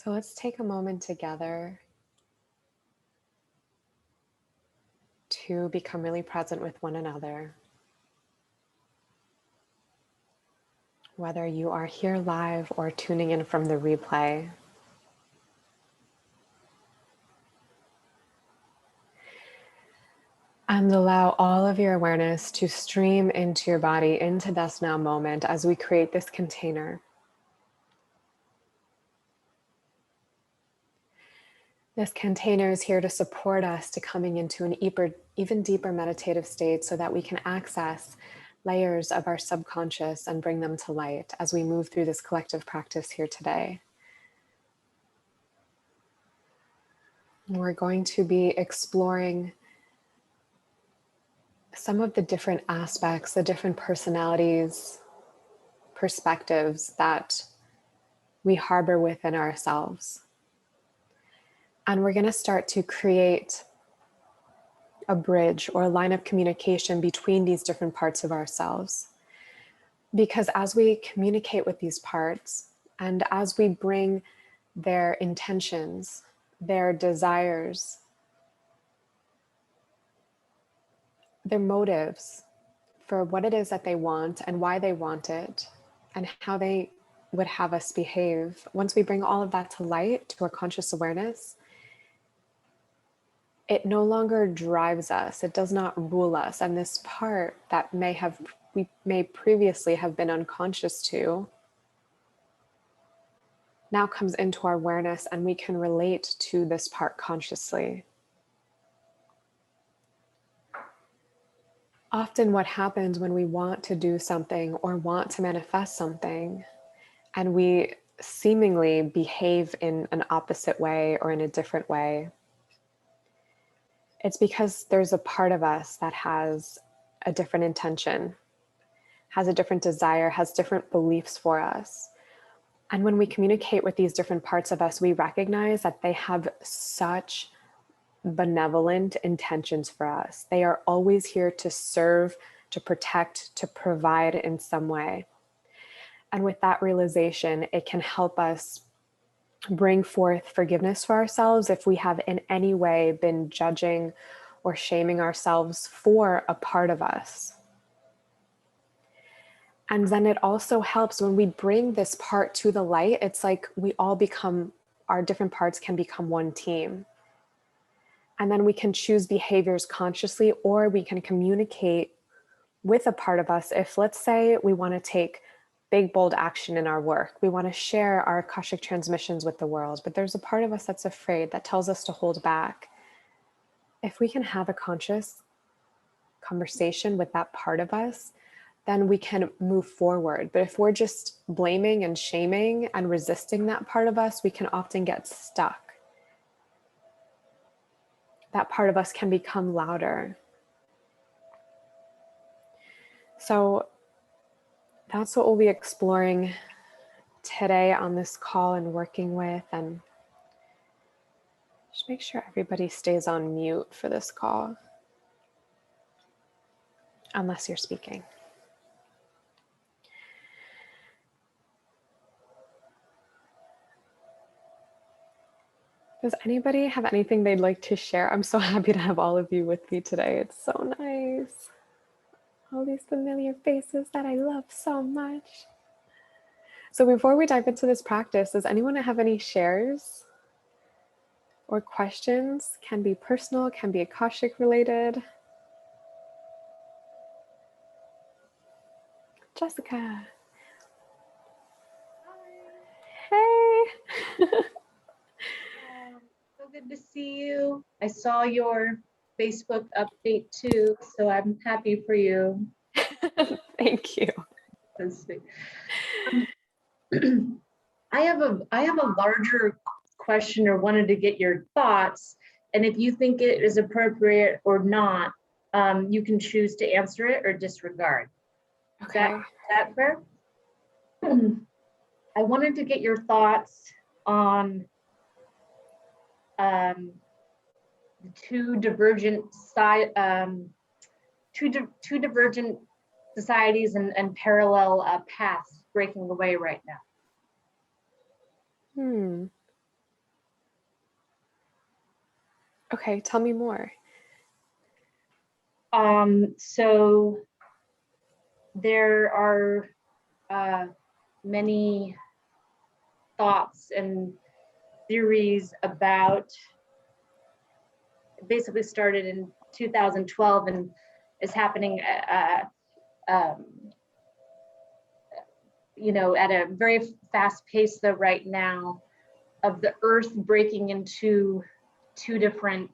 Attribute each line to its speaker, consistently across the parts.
Speaker 1: So let's take a moment together to become really present with one another. Whether you are here live or tuning in from the replay, and allow all of your awareness to stream into your body, into this now moment as we create this container. This container is here to support us to coming into an even deeper meditative state so that we can access layers of our subconscious and bring them to light as we move through this collective practice here today. We're going to be exploring some of the different aspects, the different personalities, perspectives that we harbor within ourselves. And we're going to start to create a bridge or a line of communication between these different parts of ourselves. Because as we communicate with these parts and as we bring their intentions, their desires, their motives for what it is that they want and why they want it and how they would have us behave, once we bring all of that to light, to our conscious awareness, it no longer drives us. It does not rule us. And this part that we may previously have been unconscious to now comes into our awareness, and we can relate to this part consciously. Often what happens when we want to do something or want to manifest something, and we seemingly behave in an opposite way or in a different way, it's because there's a part of us that has a different intention, has a different desire, has different beliefs for us. And when we communicate with these different parts of us, we recognize that they have such benevolent intentions for us. They are always here to serve, to protect, to provide in some way. And with that realization, it can help us bring forth forgiveness for ourselves if we have in any way been judging or shaming ourselves for a part of us. And then it also helps when we bring this part to the light. It's like we all become, our different parts can become one team. And then we can choose behaviors consciously, or we can communicate with a part of us. If, let's say, we want to take big, bold action in our work, we want to share our Akashic transmissions with the world, but there's a part of us that's afraid, that tells us to hold back. If we can have a conscious conversation with that part of us, then we can move forward. But if we're just blaming and shaming and resisting that part of us, we can often get stuck. That part of us can become louder. So that's what we'll be exploring today on this call and working with. And just make sure everybody stays on mute for this call, unless you're speaking. Does anybody have anything they'd like to share? I'm so happy to have all of you with me today. It's so nice. All these familiar faces that I love so much. So before we dive into this practice, does anyone have any shares or questions? Can be personal, can be Akashic related. Jessica. Hey.
Speaker 2: So good to see you. I saw your Facebook update too, so I'm happy for you.
Speaker 1: Thank you.
Speaker 2: I have a larger question, or wanted to get your thoughts, and if you think it is appropriate or not, you can choose to answer it or disregard.
Speaker 1: Okay.
Speaker 2: Is that fair? I wanted to get your thoughts on the two divergent societies and parallel paths breaking away right now.
Speaker 1: Okay, tell me more.
Speaker 2: So there are many thoughts and theories about, basically started in 2012 and is happening um, at a very fast pace though right now, of the earth breaking into two different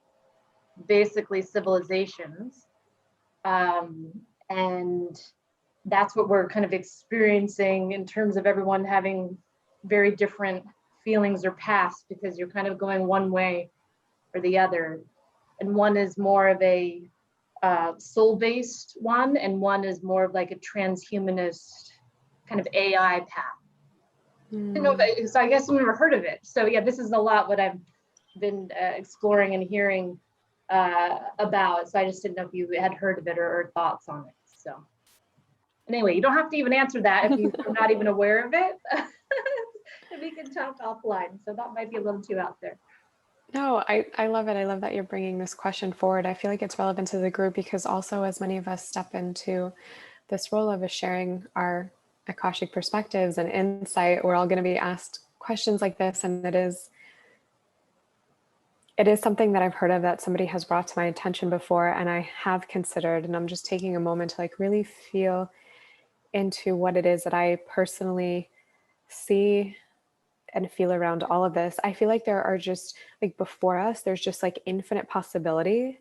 Speaker 2: basically civilizations. And that's what we're kind of experiencing in terms of everyone having very different feelings or paths, because you're kind of going one way or the other. And one is more of a soul-based one, and one is more of like a transhumanist kind of AI path. So I guess I've never heard of it. So yeah, this is a lot what I've been exploring and hearing about. So I just didn't know if you had heard of it or thoughts on it. So anyway, you don't have to even answer that if you're not even aware of it. And we can talk offline. So that might be a little too out there.
Speaker 1: No, I love it. I love that you're bringing this question forward. I feel like it's relevant to the group because also as many of us step into this role of sharing our Akashic perspectives and insight, we're all going to be asked questions like this. And it is something that I've heard of that somebody has brought to my attention before and I have considered, and I'm just taking a moment to like really feel into what it is that I personally see and feel around all of this. I feel like there are just like before us, there's just like infinite possibility.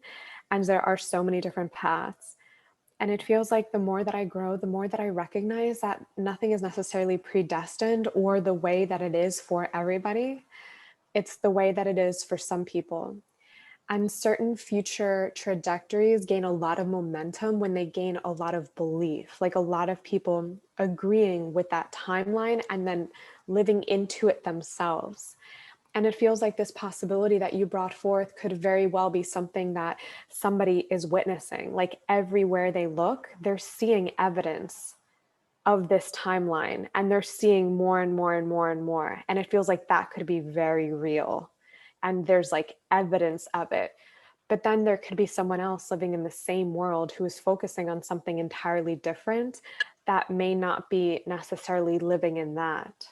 Speaker 1: And there are so many different paths. And it feels like the more that I grow, the more that I recognize that nothing is necessarily predestined or the way that it is for everybody. It's the way that it is for some people. And certain future trajectories gain a lot of momentum when they gain a lot of belief, like a lot of people agreeing with that timeline and then living into it themselves. And it feels like this possibility that you brought forth could very well be something that somebody is witnessing. Like everywhere they look, they're seeing evidence of this timeline and they're seeing more and more and more and more. And it feels like that could be very real. And there's like evidence of it. But then there could be someone else living in the same world who is focusing on something entirely different that may not be necessarily living in that.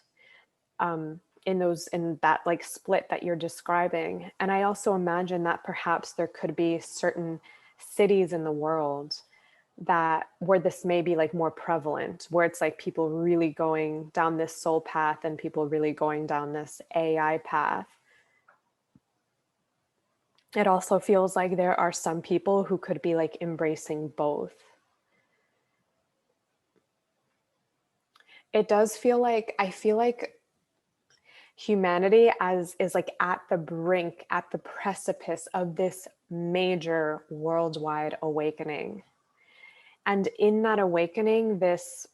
Speaker 1: In that like split that you're describing. And I also imagine that perhaps there could be certain cities in the world that where this may be like more prevalent, where it's like people really going down this soul path and people really going down this AI path. It also feels like there are some people who could be like embracing both. It does feel like, I feel like humanity as is like at the brink, at the precipice of this major worldwide awakening. And in that awakening, this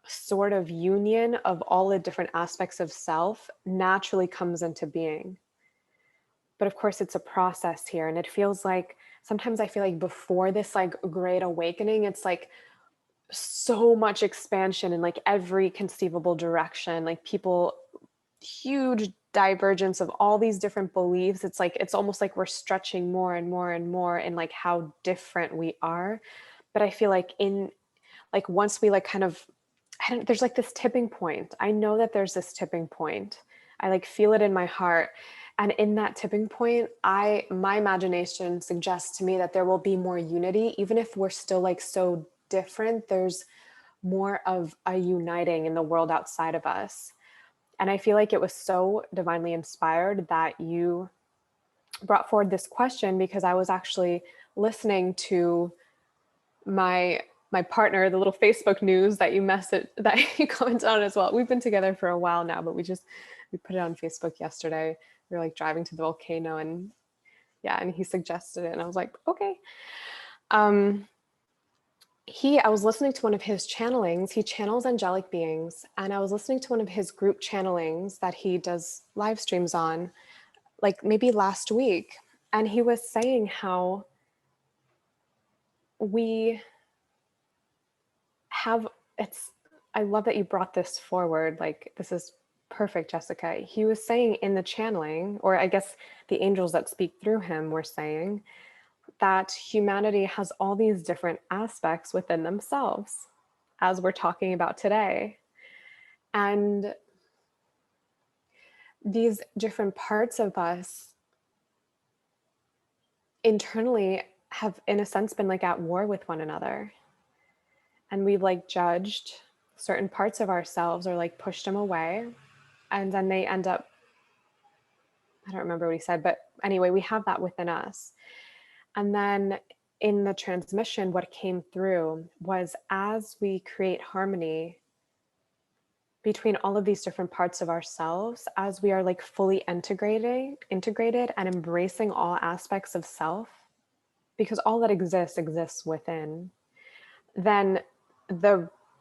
Speaker 1: sort of union of all the different aspects of self naturally comes into being. But of course, it's a process here. And it feels like sometimes I feel like before this like great awakening, it's like so much expansion in like every conceivable direction, like people, huge divergence of all these different beliefs. It's like it's almost like we're stretching more and more and more in like how different we are. But I feel like in like once we like kind of there's like this tipping point. I know that there's this tipping point. I like feel it in my heart. And in that tipping point, my imagination suggests to me that there will be more unity, even if we're still like so different. There's more of a uniting in the world outside of us. And I feel like it was so divinely inspired that you brought forward this question, because I was actually listening to my partner, the little Facebook news that you that you commented on as well. We've been together for a while now, but we put it on Facebook yesterday. We were like driving to the volcano and yeah, and he suggested it and I was like, okay. I was listening to one of his channelings. He channels angelic beings, and I was listening to one of his group channelings that he does live streams on, like maybe last week. And he was saying how we have, I love that you brought this forward. Like, this is Perfect, Jessica. He was saying in the channeling, or I guess the angels that speak through him were saying that humanity has all these different aspects within themselves, as we're talking about today. And these different parts of us internally have, in a sense, been like at war with one another. And we've like judged certain parts of ourselves or like pushed them away. And then they end up, I don't remember what he said, but anyway, we have that within us. And then in the transmission, what came through was as we create harmony between all of these different parts of ourselves, as we are like fully integrated and embracing all aspects of self, because all that exists within, then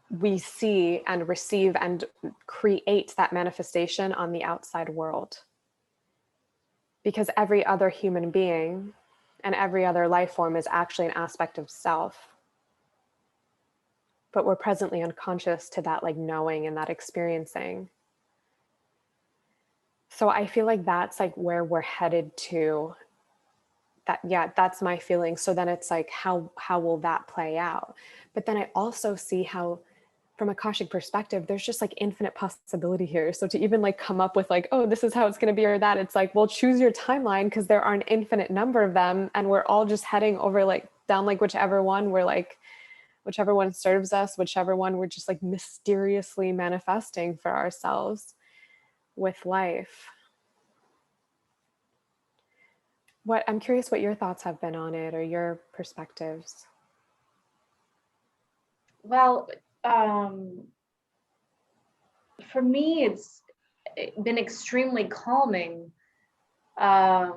Speaker 1: we see and receive and create that manifestation on the outside world. Because every other human being and every other life form is actually an aspect of self. But we're presently unconscious to that like knowing and that experiencing. So I feel like that's like where we're headed to. That, yeah, that's my feeling. So then it's like, how will that play out? But then I also see how, from Akashic perspective, there's just like infinite possibility here. So to even like come up with like, oh, this is how it's going to be or that, it's like, well, choose your timeline, because there are an infinite number of them, and we're all just heading over like down like whichever one we're like, whichever one serves us, whichever one we're just like mysteriously manifesting for ourselves with life. What, I'm curious what your thoughts have been on it or your perspectives.
Speaker 2: Well, for me, it's been extremely calming to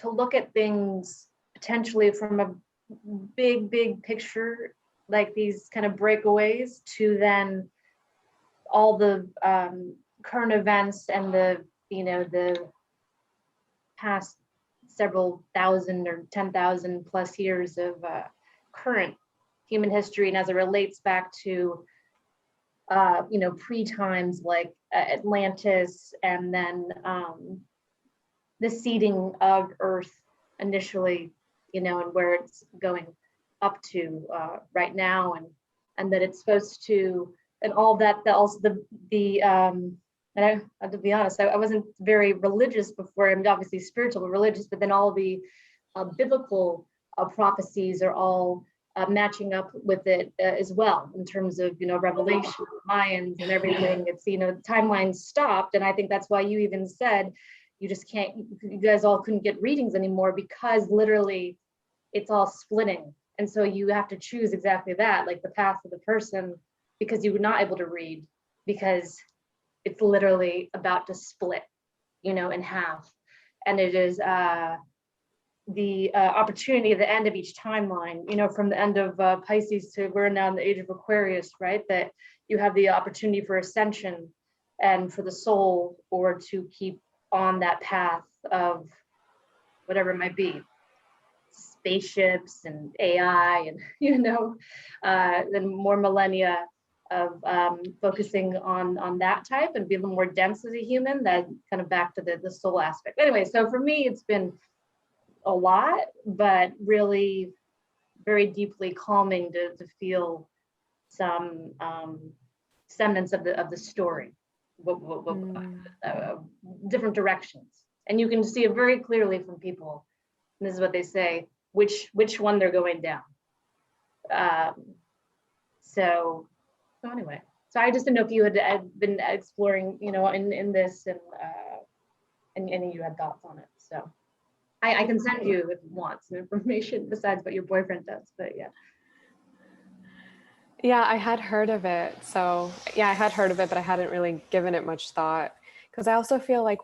Speaker 2: look at things potentially from a big picture, like these kind of breakaways, to then all the current events and the past several thousand or 10,000 plus years of current human history, and as it relates back to pre-times like Atlantis, and then the seeding of Earth initially, and where it's going up to right now, and that it's supposed to, and all that, also and I have to be honest, I wasn't very religious before. I'm obviously spiritual, but religious, but then all the biblical prophecies are all matching up with it as well, in terms of, Revelation, Mayans and everything. It's, timelines stopped. And I think that's why you even said you just can't, you guys all couldn't get readings anymore, because literally it's all splitting. And so you have to choose exactly that, like the path of the person, because you were not able to read, because it's literally about to split, in half. And it is the opportunity at the end of each timeline, from the end of Pisces to we're now in the age of Aquarius, right? That you have the opportunity for ascension and for the soul, or to keep on that path of whatever it might be, spaceships and AI, and then more millennia of focusing on that type and be a little more dense as a human, that kind of back to the soul aspect. Anyway, so for me, it's been a lot, but really very deeply calming to feel some semblance of the story, different directions. And you can see it very clearly from people, and this is what they say, which one they're going down. So anyway, so I just didn't know if you had been exploring, in this, and you had thoughts on it. So I can send you, if you want, some information besides what your boyfriend does, but yeah.
Speaker 1: Yeah, I had heard of it. So yeah, I had heard of it, but I hadn't really given it much thought, because I also feel like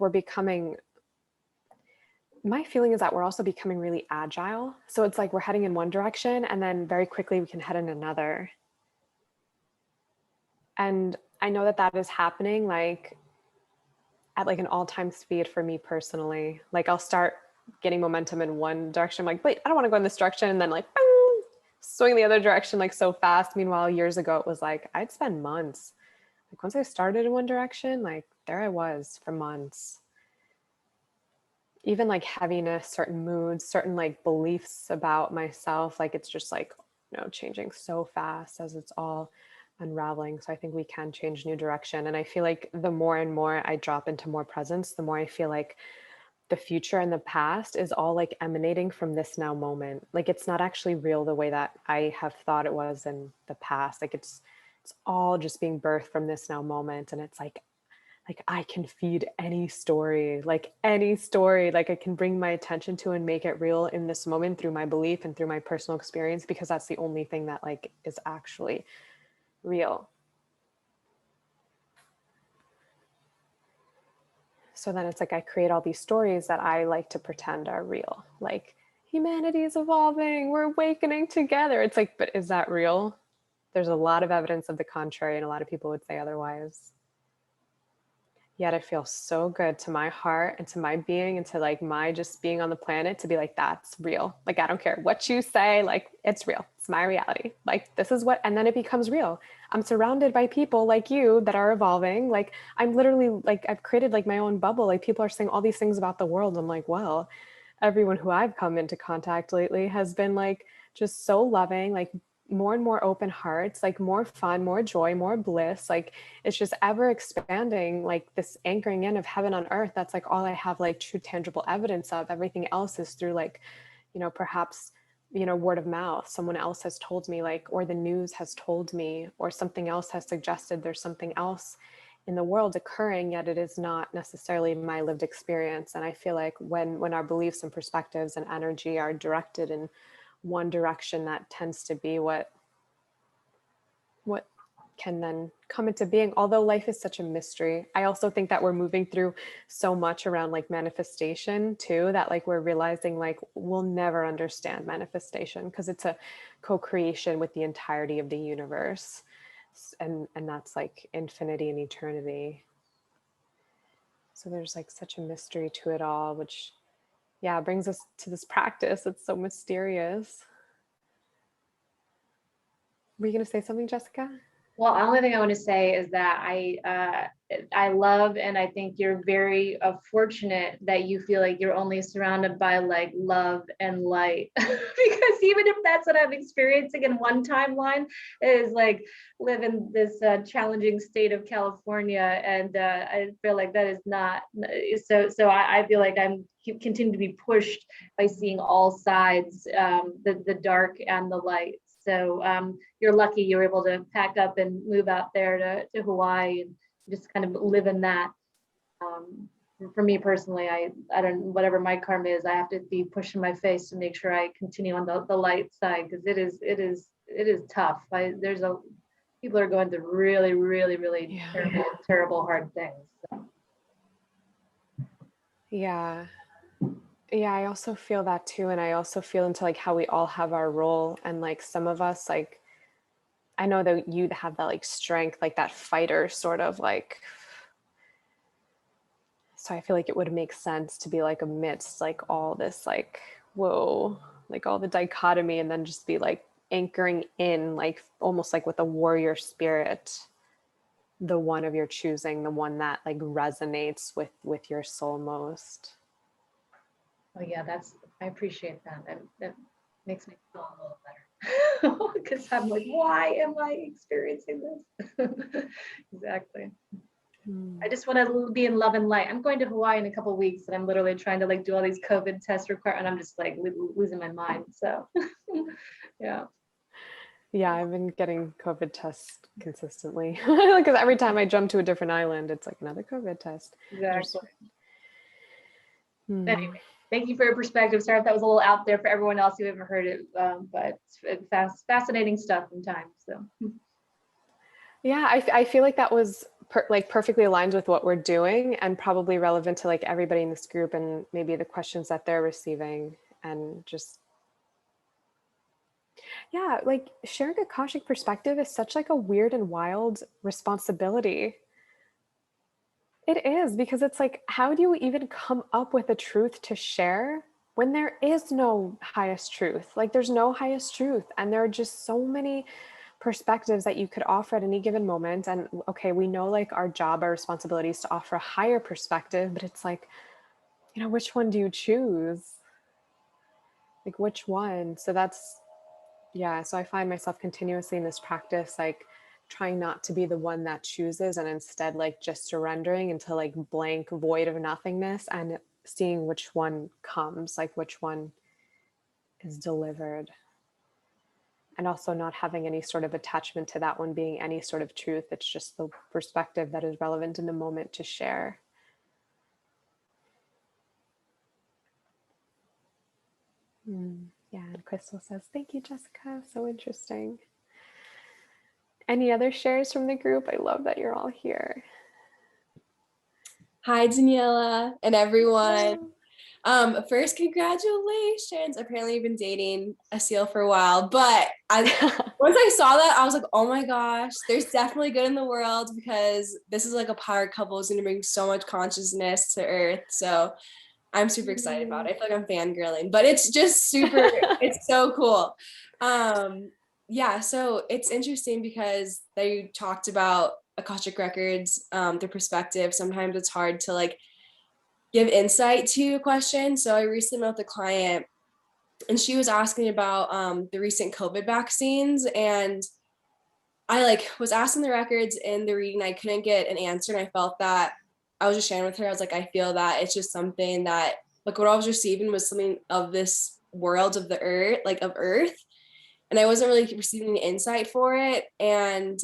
Speaker 1: my feeling is that we're also becoming really agile. So it's like we're heading in one direction, and then very quickly we can head in another. And I know that is happening like at like an all-time speed for me personally. Like I'll start getting momentum in one direction. I'm like, wait, I don't want to go in this direction. And then like, bang, swing the other direction like so fast. Meanwhile, years ago, it was like, I'd spend months Like once I started in one direction, like there I was for months. Even like heaviness, certain moods, certain like beliefs about myself, like it's just like, changing so fast as it's all unraveling. So I think we can change new direction. And I feel like the more and more I drop into more presence, the more I feel like the future and the past is all like emanating from this now moment. Like it's not actually real the way that I have thought it was in the past. Like it's all just being birthed from this now moment. And it's like I can feed any story, like any story, like I can bring my attention to and make it real in this moment through my belief and through my personal experience, because that's the only thing that like is actually real. So then it's like I create all these stories that I like to pretend are real. Like humanity is evolving, we're awakening together. It's like, but is that real? There's a lot of evidence of the contrary, and a lot of people would say otherwise. Yet it feels so good to my heart and to my being and to like my just being on the planet to be like, that's real. Like, I don't care what you say, like, it's real. It's my reality. Like, this is what, and then it becomes real. I'm surrounded by people like you that are evolving. Like, I'm literally like, I've created like my own bubble. Like, people are saying all these things about the world. I'm like, well, everyone who I've come into contact lately has been like just so loving, like more and more open hearts, like more fun, more joy, more bliss. Like it's just ever expanding, like this anchoring in of heaven on earth. That's like all I have like true tangible evidence of. Everything else is through like, perhaps, word of mouth. Someone else has told me, like, or the news has told me, or something else has suggested there's something else in the world occurring, yet it is not necessarily my lived experience. And I feel like when our beliefs and perspectives and energy are directed in one direction, that tends to be what can then come into being. Although life is such a mystery, I also think that we're moving through so much around like manifestation too, that like we're realizing like we'll never understand manifestation because it's a co-creation with the entirety of the universe, and that's like infinity and eternity. So there's like such a mystery to it all, which brings us to this practice. It's so mysterious. Were you going to say something, Jessica?
Speaker 2: Well, the only thing I want to say is that I love, and I think you're very fortunate that you feel like you're only surrounded by like love and light, because even if that's what I'm experiencing in one timeline, is like live in this challenging state of California, and I feel like that is not so. So I feel like I'm continue to be pushed by seeing all sides, the dark and the light. So you're lucky you were able to pack up and move out there to Hawaii and just kind of live in that. For me personally, I don't, whatever my karma is, I have to be pushing my face to make sure I continue on the light side, because it is tough. People are going through really, really, really terrible, hard things. So.
Speaker 1: Yeah. Yeah, I also feel that too. And I also feel into like how we all have our role. And like some of us, like, I know that you have that like strength, like that fighter sort of like. So I feel like it would make sense to be like amidst like all this, like, whoa, like all the dichotomy, and then just be like anchoring in, like almost like with a warrior spirit, the one of your choosing, the one that like resonates with your soul most.
Speaker 2: Oh yeah, I appreciate that. That makes me feel a little better. Because I'm like, why am I experiencing this? Exactly. I just want to be in love and light. I'm going to Hawaii in a couple of weeks, and I'm literally trying to like do all these COVID tests and I'm just like losing my mind. So yeah.
Speaker 1: Yeah, I've been getting COVID tests consistently because every time I jump to a different island, it's like another COVID test.
Speaker 2: Exactly. Anyway, thank you for your perspective. Sorry if that was a little out there for everyone else who haven't heard it, but it's fascinating stuff in time. So
Speaker 1: yeah, I feel like that was like perfectly aligned with what we're doing, and probably relevant to like everybody in this group, and maybe the questions that they're receiving, and just like sharing Akashic perspective is such like a weird and wild responsibility. It is, because it's like, how do you even come up with a truth to share when there is no highest truth? Like, there's no highest truth. And there are just so many perspectives that you could offer at any given moment. And okay, we know like our job, our responsibility is to offer a higher perspective, but it's like, you know, which one do you choose? Like which one? So that's, yeah. So I find myself continuously in this practice, like trying not to be the one that chooses and instead like just surrendering into like blank void of nothingness and seeing which one comes, like which one is delivered. And also not having any sort of attachment to that one being any sort of truth. It's just the perspective that is relevant in the moment to share. Yeah, and Crystal says, thank you, Jessica. So interesting. Any other shares from the group? I love that you're all here.
Speaker 3: Hi, Daniela and everyone. First, congratulations. Apparently, you've been dating a seal for a while, but once I saw that, I was like, oh my gosh, there's definitely good in the world, because this is like a power couple is going to bring so much consciousness to Earth. So I'm super excited about it. I feel like I'm fangirling, but it's just super, it's so cool. Yeah, so it's interesting because they talked about Akashic records, their perspective. Sometimes it's hard to like give insight to a question. So I recently met with a client and she was asking about the recent COVID vaccines, and I like was asking the records in the reading. I couldn't get an answer, and I felt that I was just sharing with her. I was like, I feel that it's just something that like what I was receiving was something of this world of the earth, like of Earth, and I wasn't really receiving the insight for it. And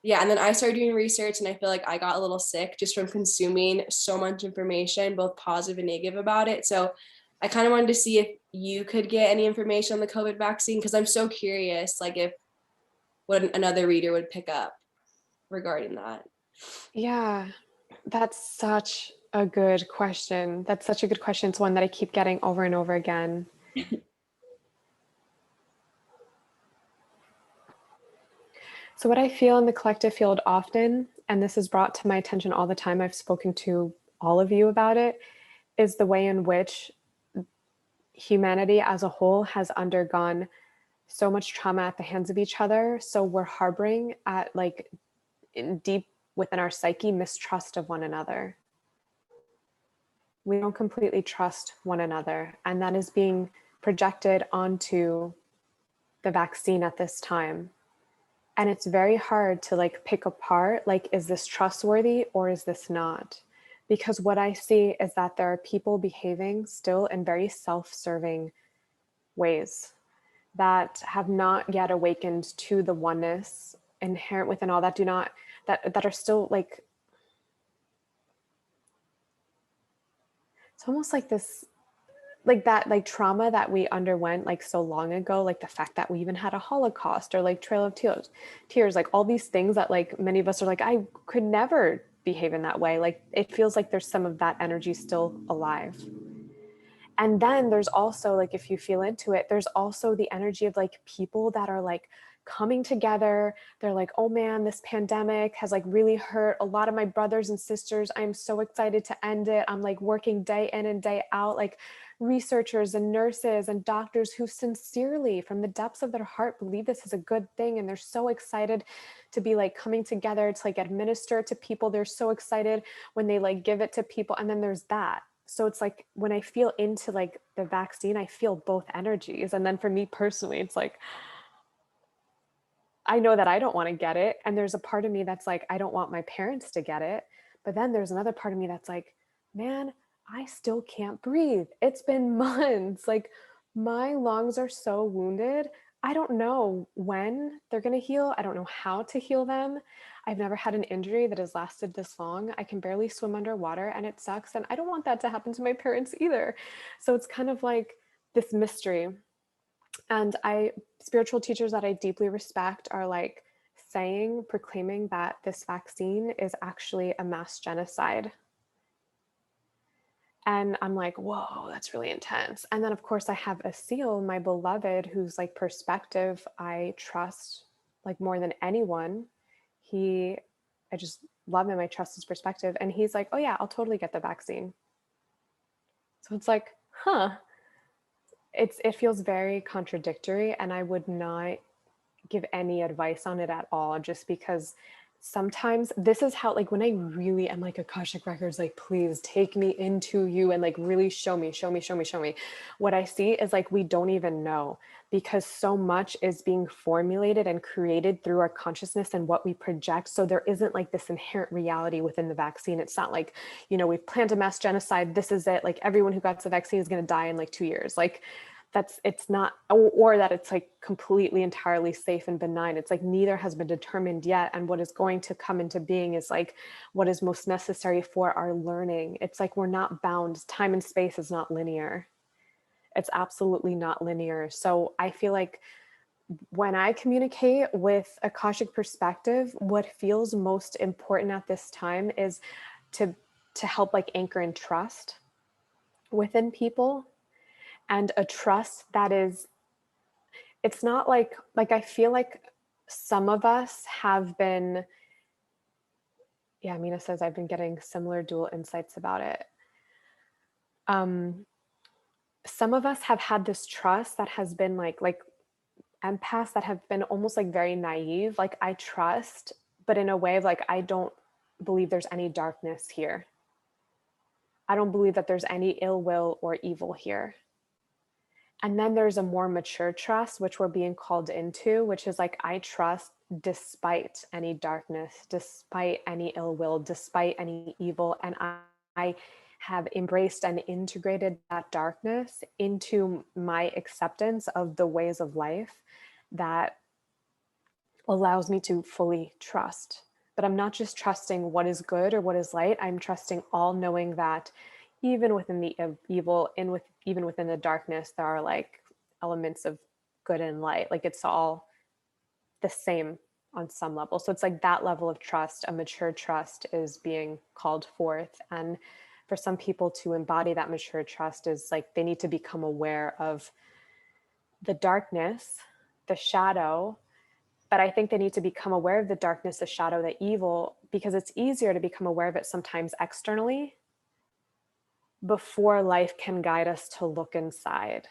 Speaker 3: yeah, and then I started doing research, and I feel like I got a little sick just from consuming so much information, both positive and negative about it. So I kind of wanted to see if you could get any information on the COVID vaccine, because I'm so curious, like if what another reader would pick up regarding that.
Speaker 1: Yeah, that's such a good question. That's such a good question. It's one that I keep getting over and over again. So, what I feel in the collective field often, and this is brought to my attention all the time, I've spoken to all of you about it, is the way in which humanity as a whole has undergone so much trauma at the hands of each other. So, we're harboring at like deep within our psyche mistrust of one another. We don't completely trust one another, and that is being projected onto the vaccine at this time. And it's very hard to like pick apart, like, is this trustworthy or is this not? Because what I see is that there are people behaving still in very self-serving ways that have not yet awakened to the oneness inherent within all, that do not, that are still like, it's almost like this, like that, like trauma that we underwent like so long ago, like the fact that we even had a Holocaust, or like Trail of Tears, like all these things that like many of us are like, I could never behave in that way. Like it feels like there's some of that energy still alive. And then there's also like, if you feel into it, there's also the energy of like people that are like coming together. They're like, oh man, this pandemic has like really hurt a lot of my brothers and sisters. I'm so excited to end it. I'm like working day in and day out, like researchers and nurses and doctors who sincerely from the depths of their heart believe this is a good thing, and they're so excited to be like coming together to like administer it to people. They're so excited when they like give it to people. And then there's that. So it's like when I feel into like the vaccine, I feel both energies. And then for me personally, it's like, I know that I don't want to get it. And there's a part of me that's like, I don't want my parents to get it. But then there's another part of me that's like, man, I still can't breathe. It's been months. Like my lungs are so wounded. I don't know when they're going to heal. I don't know how to heal them. I've never had an injury that has lasted this long. I can barely swim underwater and it sucks. And I don't want that to happen to my parents either. So it's kind of like this mystery. And spiritual teachers that I deeply respect are like proclaiming that this vaccine is actually a mass genocide. And I'm like, whoa, that's really intense. And then, of course, I have a seal, my beloved, whose like perspective I trust like more than anyone. I just love him. I trust his perspective. And he's like, oh, yeah, I'll totally get the vaccine. So it's like, huh. It feels very contradictory. And I would not give any advice on it at all, just because sometimes this is how, like, when I really am like, Akashic records, like, please take me into you and like really show me, show me, show me, show me. What I see is like, we don't even know, because so much is being formulated and created through our consciousness and what we project. So there isn't like this inherent reality within the vaccine. It's not like, we've planned a mass genocide, this is it, like everyone who got the vaccine is going to die in like 2 years. Like, it's not, or that it's like completely entirely safe and benign. It's like neither has been determined yet, and what is going to come into being is like what is most necessary for our learning. It's like we're not bound. Time and space is not linear. It's absolutely not linear. So I feel like when I communicate with Akashic perspective, what feels most important at this time is to help like anchor in trust within people, and a trust that is, it's not like I feel like some of us have been, yeah, Mina says I've been getting similar dual insights about it. Some of us have had this trust that has been like empaths that have been almost like very naive. Like, I trust, but in a way of like, I don't believe there's any darkness here. I don't believe that there's any ill will or evil here. And then there's a more mature trust, which we're being called into, which is like, I trust despite any darkness, despite any ill will, despite any evil. And I have embraced and integrated that darkness into my acceptance of the ways of life that allows me to fully trust. But I'm not just trusting what is good or what is light. I'm trusting all, knowing that even within the evil and even within the darkness, there are like elements of good and light. Like, it's all the same on some level. So it's like that level of trust, a mature trust, is being called forth. And for some people to embody that mature trust is like, they need to become aware of the darkness, the shadow. But I think they need to become aware of the darkness, the shadow, the evil, because it's easier to become aware of it sometimes externally before life can guide us to look inside.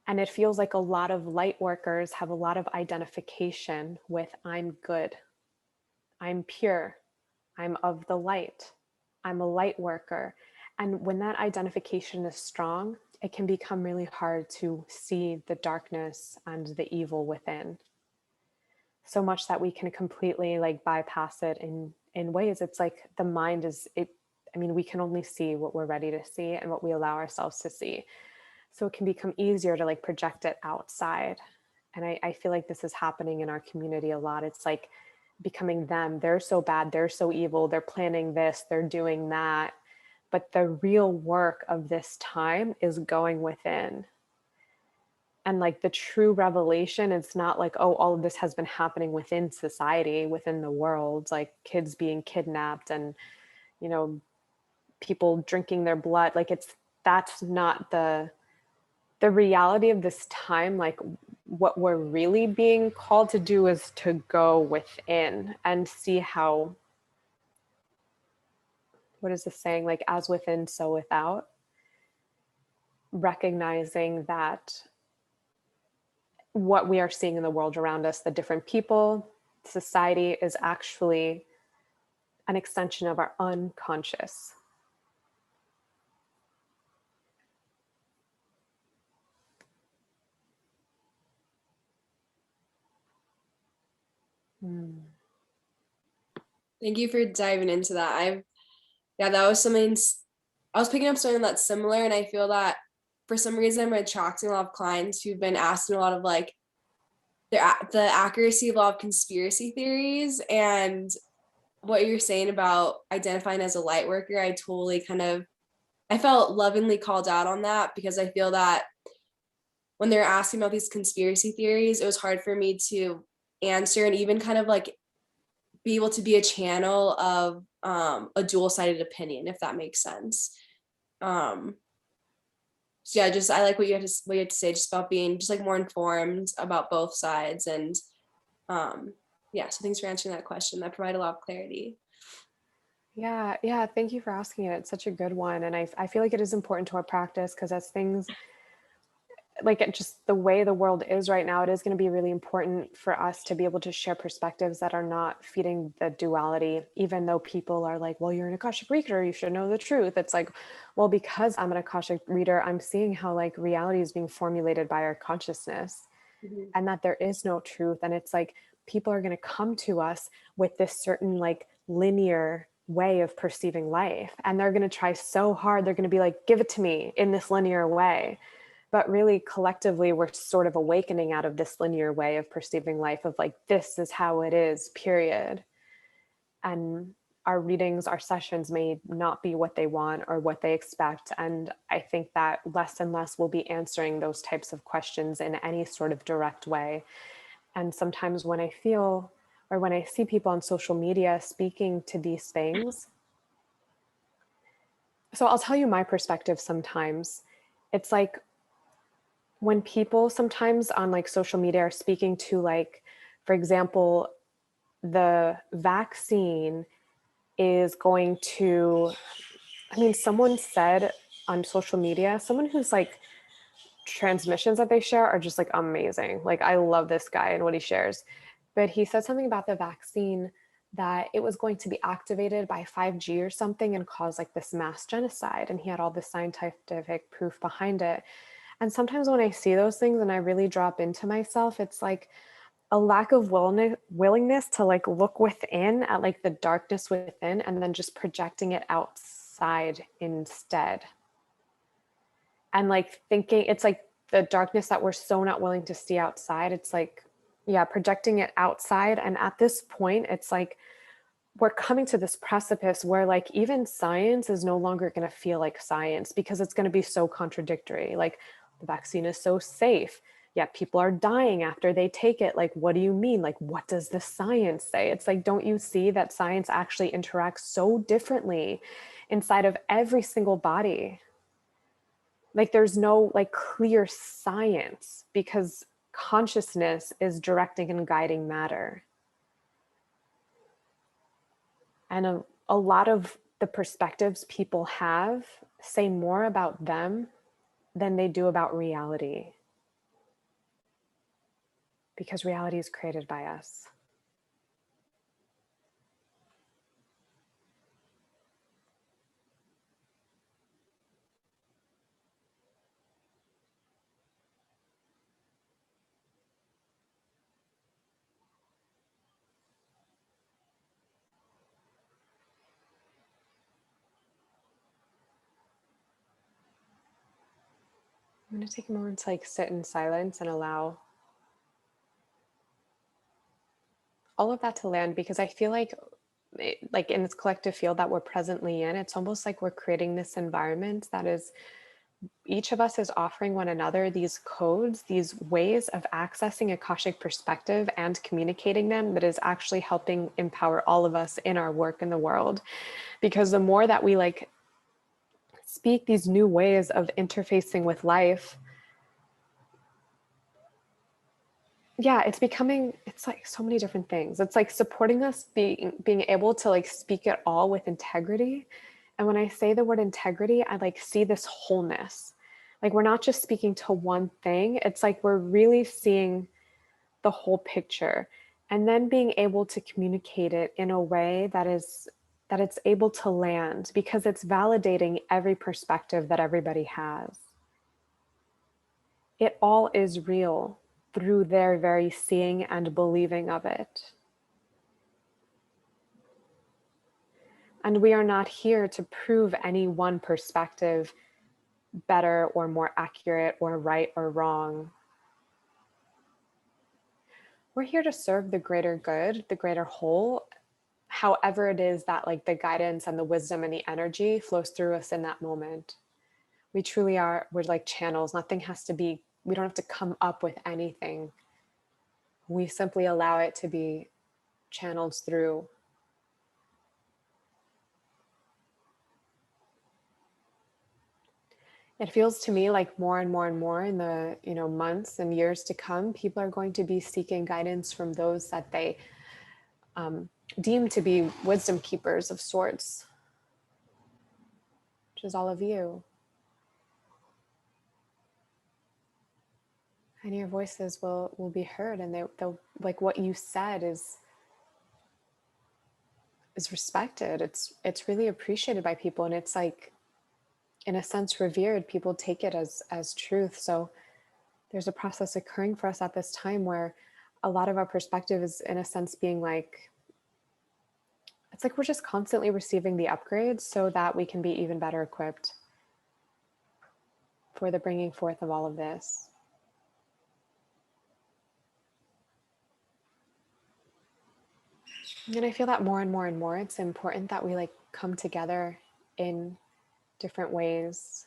Speaker 1: And it feels like a lot of light workers have a lot of identification with, I'm good, I'm pure, I'm of the light, I'm a light worker. And when that identification is strong, it can become really hard to see the darkness and the evil within. So much that we can completely like bypass it in ways. It's like the mind is it. I mean, we can only see what we're ready to see and what we allow ourselves to see. So it can become easier to like project it outside. And I feel like this is happening in our community a lot. It's like becoming them. They're so bad. They're so evil. They're planning this. They're doing that. But the real work of this time is going within. And like the true revelation, it's not like, oh, all of this has been happening within society, within the world, like kids being kidnapped and, people drinking their blood. Like, that's not the reality of this time. Like, what we're really being called to do is to go within and see how, what is the saying? Like, as within, so without. Recognizing that what we are seeing in the world around us, the different people, society, is actually an extension of our unconscious.
Speaker 3: Thank you for diving into that. That was something I was picking up something that's similar, and I feel that for some reason I'm attracting a lot of clients who've been asking a lot of like the accuracy of a lot of conspiracy theories. And what you're saying about identifying as a light worker, I felt lovingly called out on that, because I feel that when they're asking about these conspiracy theories, it was hard for me to answer and even kind of like be able to be a channel of a dual-sided opinion, if that makes sense. So yeah, just I like what you had to say, just about being just like more informed about both sides. And yeah, so thanks for answering that question. That provided a lot of clarity.
Speaker 1: Yeah, thank you for asking it. It's such a good one. And I feel like it is important to our practice, because as things, like just the way the world is right now, it is going to be really important for us to be able to share perspectives that are not feeding the duality, even though people are like, well, you're an Akashic reader, you should know the truth. It's like, well, because I'm an Akashic reader, I'm seeing how like reality is being formulated by our consciousness, and that there is no truth. And it's like people are going to come to us with this certain like linear way of perceiving life, and they're going to try so hard. They're going to be like, give it to me in this linear way. But really, collectively, we're sort of awakening out of this linear way of perceiving life of like, this is how it is, period. And our readings, our sessions may not be what they want or what they expect. And I think that less and less will be answering those types of questions in any sort of direct way. And sometimes when I feel, or when I see people on social media speaking to these things, so I'll tell you my perspective sometimes. It's like, when people sometimes on like social media are speaking to like, for example, the vaccine is going to, I mean, someone said on social media, someone who's like transmissions that they share are just like amazing. Like I love this guy and what he shares, but he said something about the vaccine that it was going to be activated by 5G or something and cause like this mass genocide. And he had all this scientific proof behind it. And sometimes when I see those things and I really drop into myself, it's like a lack of willingness to like look within at like the darkness within and then just projecting it outside instead. And like thinking it's like the darkness that we're so not willing to see outside. It's like, yeah, projecting it outside. And at this point, it's like we're coming to this precipice where like even science is no longer going to feel like science because it's going to be so contradictory. Like the vaccine is so safe, yet people are dying after they take it. Like, what do you mean? Like, what does the science say? It's like, don't you see that science actually interacts so differently inside of every single body? Like there's no like clear science because consciousness is directing and guiding matter. And a lot of the perspectives people have say more about them than they do about reality. Because reality is created by us. I'm going to take a moment to like sit in silence and allow all of that to land, because I feel like like in this collective field that we're presently in, it's almost like we're creating this environment that is, each of us is offering one another these codes, these ways of accessing Akashic perspective and communicating them that is actually helping empower all of us in our work in the world. Because the more that we like speak these new ways of interfacing with life, yeah, it's becoming, it's like so many different things. It's like supporting us being able to like speak it all with integrity. And when I say the word integrity, I like see this wholeness. Like we're not just speaking to one thing. It's like we're really seeing the whole picture and then being able to communicate it in a way that it's able to land, because it's validating every perspective that everybody has. It all is real through their very seeing and believing of it. And we are not here to prove any one perspective better or more accurate or right or wrong. We're here to serve the greater good, the greater whole, however it is that like the guidance and the wisdom and the energy flows through us in that moment. We truly are, we're like channels. Nothing has to be, we don't have to come up with anything. We simply allow it to be channeled through. It feels to me like more and more and more in the months and years to come, people are going to be seeking guidance from those that they deem to be wisdom keepers of sorts, which is all of you. and your voices will be heard, and they'll like what you said is respected. It's really appreciated by people, and it's like, in a sense, revered. People take it as truth. So there's a process occurring for us at this time where a lot of our perspective is, in a sense, being like, it's like we're just constantly receiving the upgrades so that we can be even better equipped for the bringing forth of all of this. And I feel that more and more and more, it's important that we like come together in different ways,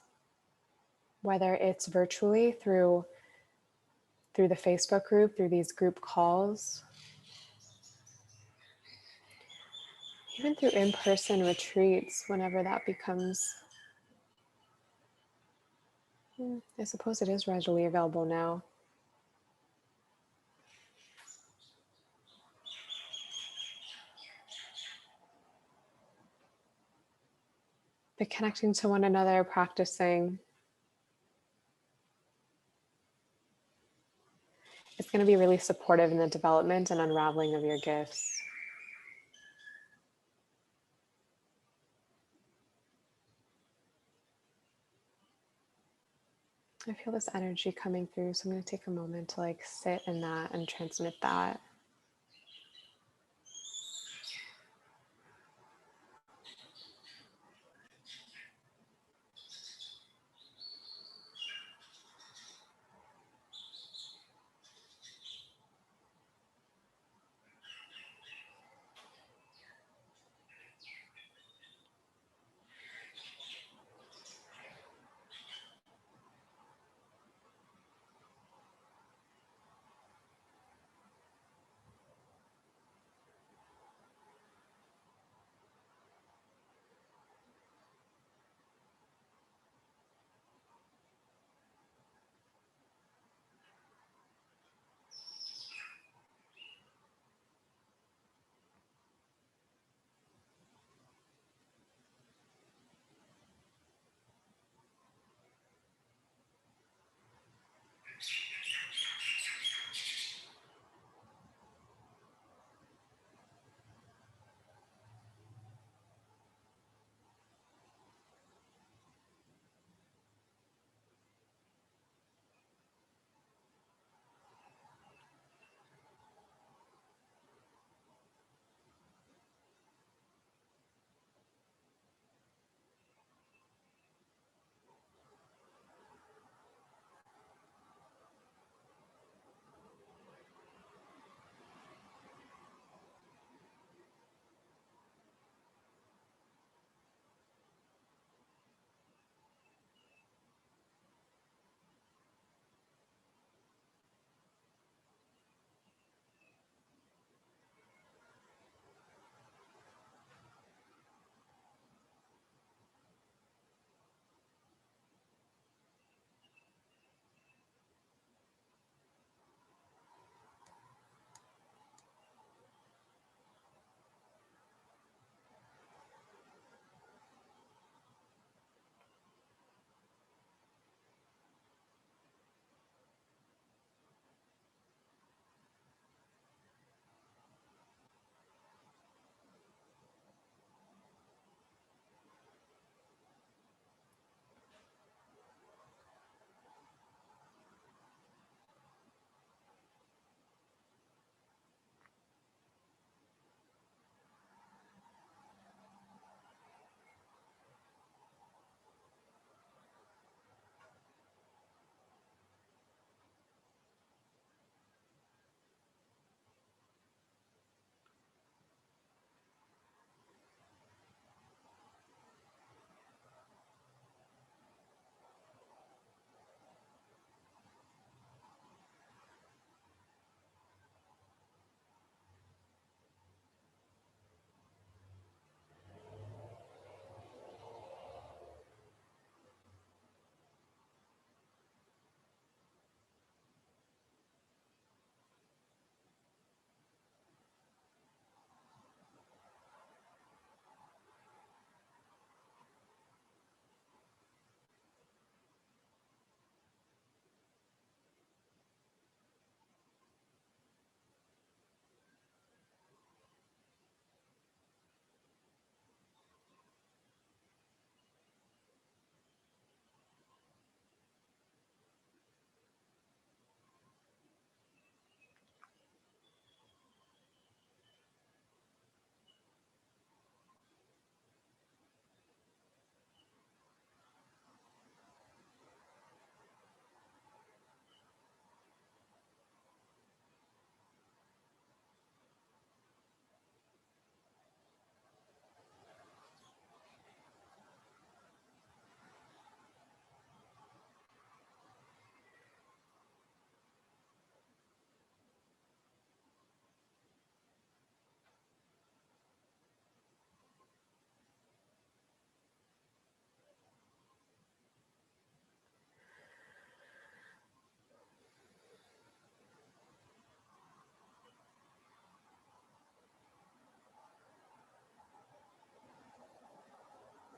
Speaker 1: whether it's virtually through the Facebook group, through these group calls, even through in-person retreats, whenever that becomes, I suppose it is readily available now. But connecting to one another, practicing, it's going to be really supportive in the development and unraveling of your gifts. I feel this energy coming through, so I'm going to take a moment to like sit in that and transmit that.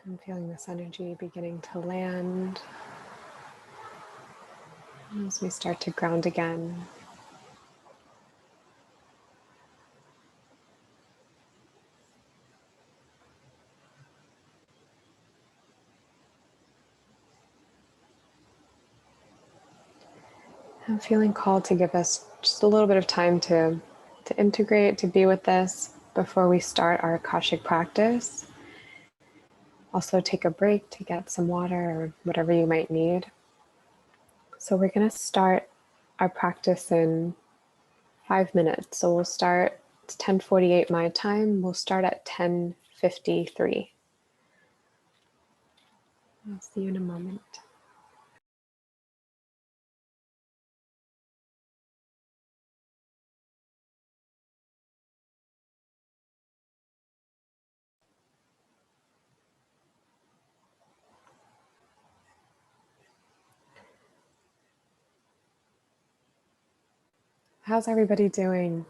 Speaker 1: I'm feeling this energy beginning to land as we start to ground again. I'm feeling called to give us just a little bit of time to integrate, to be with this before we start our Akashic practice. Also take a break to get some water or whatever you might need. So we're going to start our practice in 5 minutes. So we'll start, it's 10:48 my time. We'll start at 10:53. I'll see you in a moment. How's everybody doing?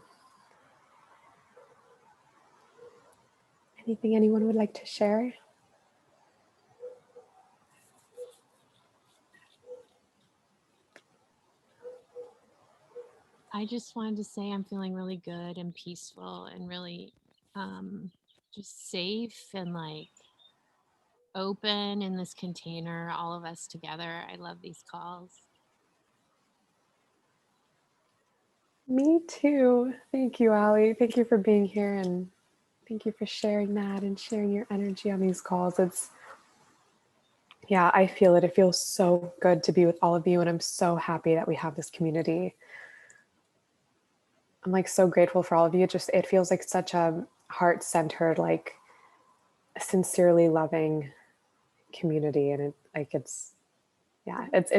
Speaker 1: Anything anyone would like to share?
Speaker 4: I just wanted to say I'm feeling really good and peaceful and really just safe and like open in this container, all of us together. I love these calls.
Speaker 1: Me too. Thank you, Allie. Thank you for being here and thank you for sharing that and sharing your energy on these calls. Yeah, I feel it. It feels so good to be with all of you, and I'm so happy that we have this community. I'm like so grateful for all of you. It feels like such a heart-centered, like sincerely loving community, and it's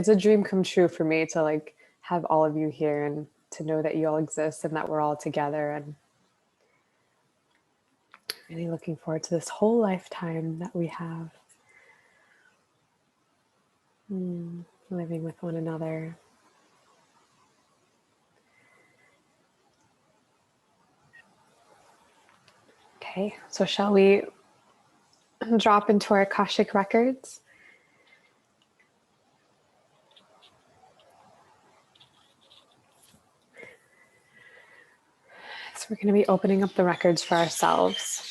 Speaker 1: a dream come true for me to like have all of you here and to know that you all exist and that we're all together, and really looking forward to this whole lifetime that we have. Living with one another. Okay, so shall we drop into our Akashic records? So we're going to be opening up the records for ourselves.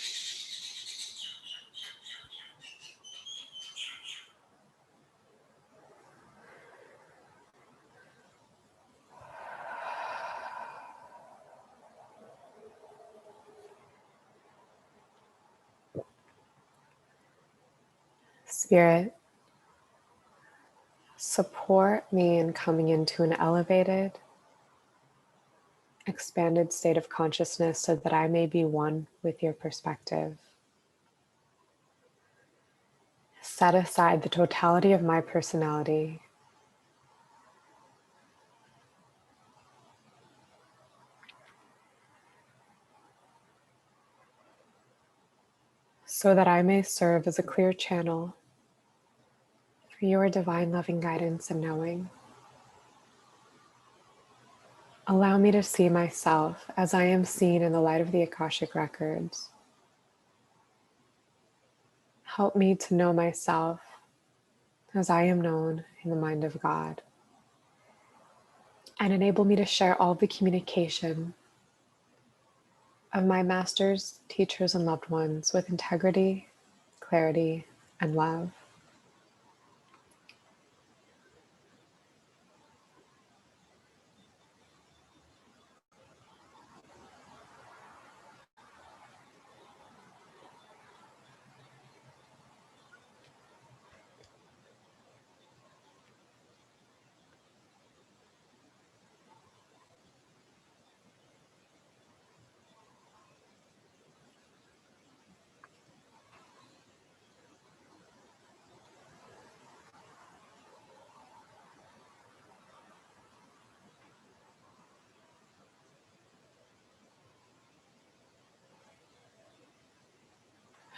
Speaker 1: Spirit, support me in coming into an elevated, expanded state of consciousness so that I may be one with your perspective. Set aside the totality of my personality so that I may serve as a clear channel for your divine loving guidance and knowing. Allow me to see myself as I am seen in the light of the Akashic records. Help me to know myself as I am known in the mind of God. And enable me to share all the communication of my masters, teachers, and loved ones with integrity, clarity, and love.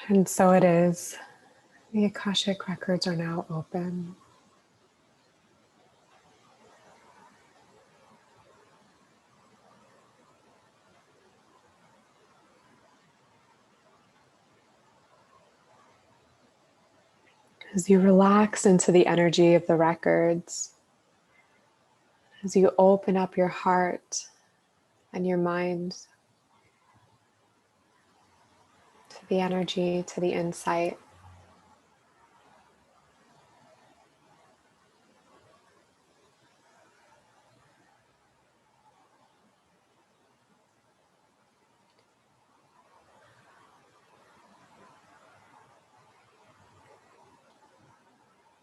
Speaker 1: And so it is. The Akashic records are now open. As you relax into the energy of the records, as you open up your heart and your mind to the energy, to the insight,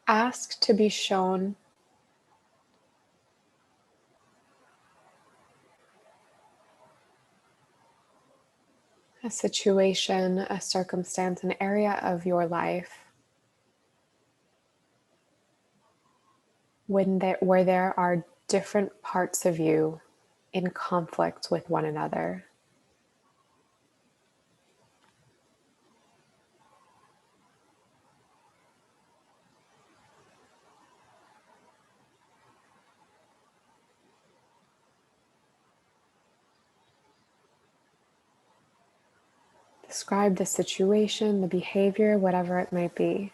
Speaker 1: ask to be shown a situation, a circumstance, an area of your life where there are different parts of you in conflict with one another. Describe the situation, the behavior, whatever it might be.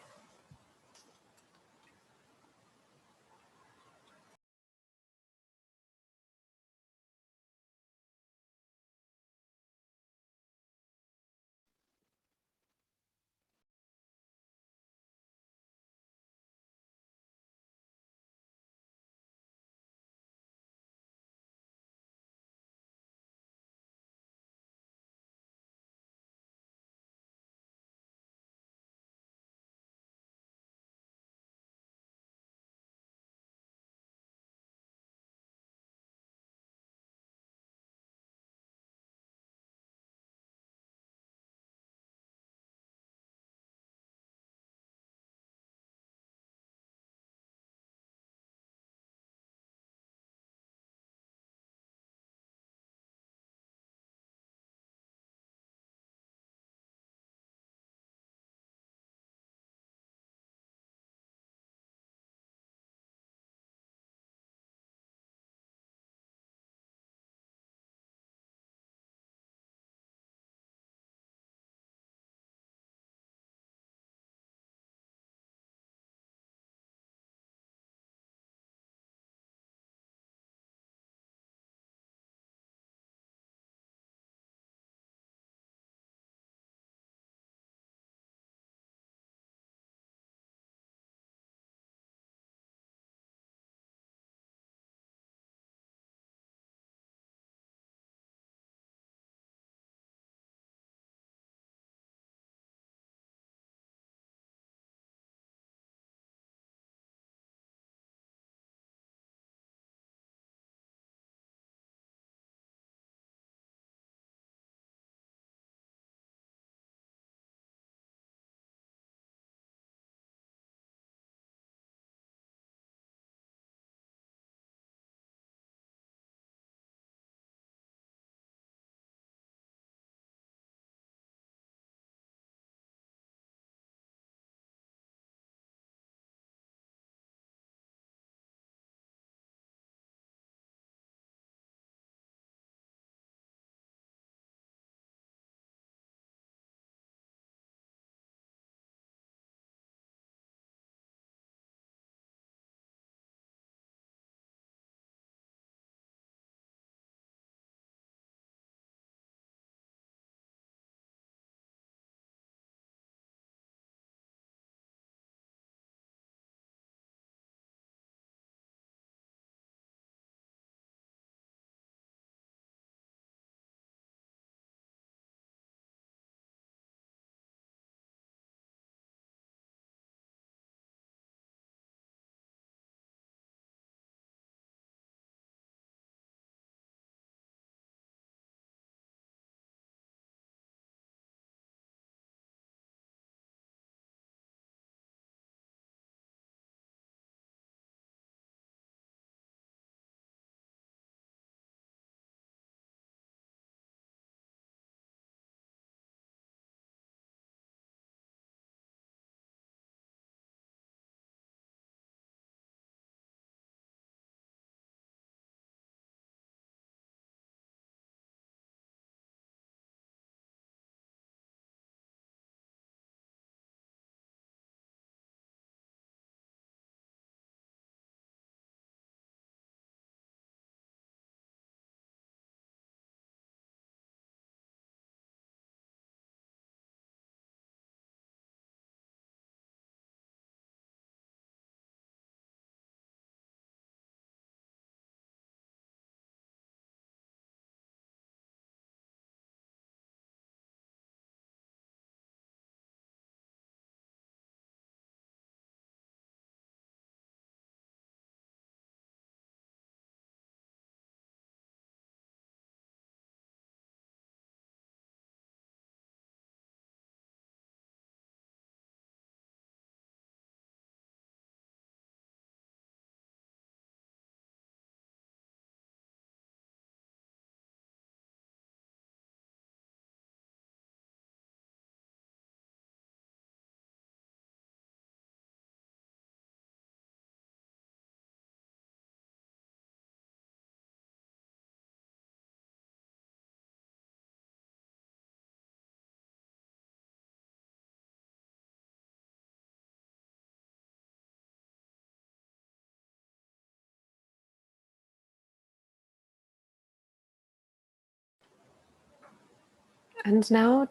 Speaker 1: And now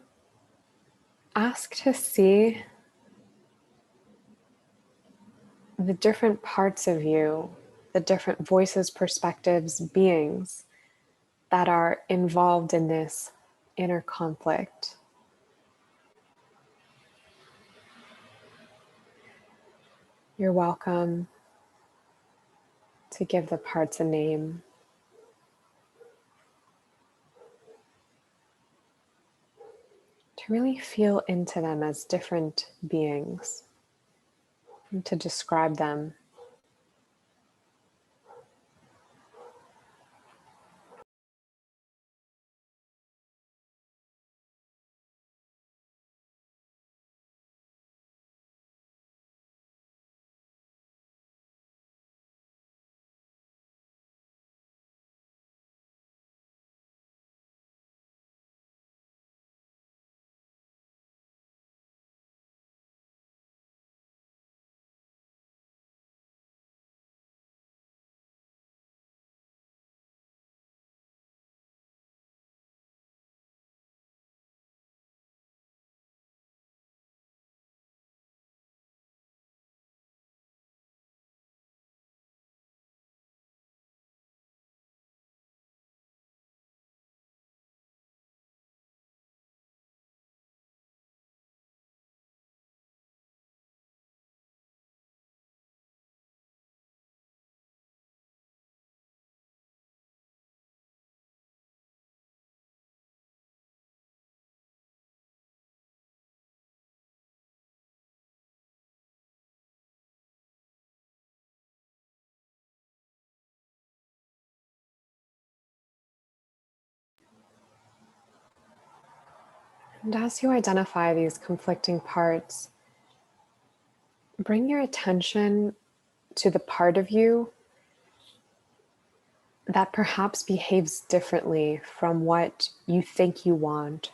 Speaker 1: ask to see the different parts of you, the different voices, perspectives, beings that are involved in this inner conflict. You're welcome to give the parts a name. To really feel into them as different beings and to describe them. And as you identify these conflicting parts, bring your attention to the part of you that perhaps behaves differently from what you think you want,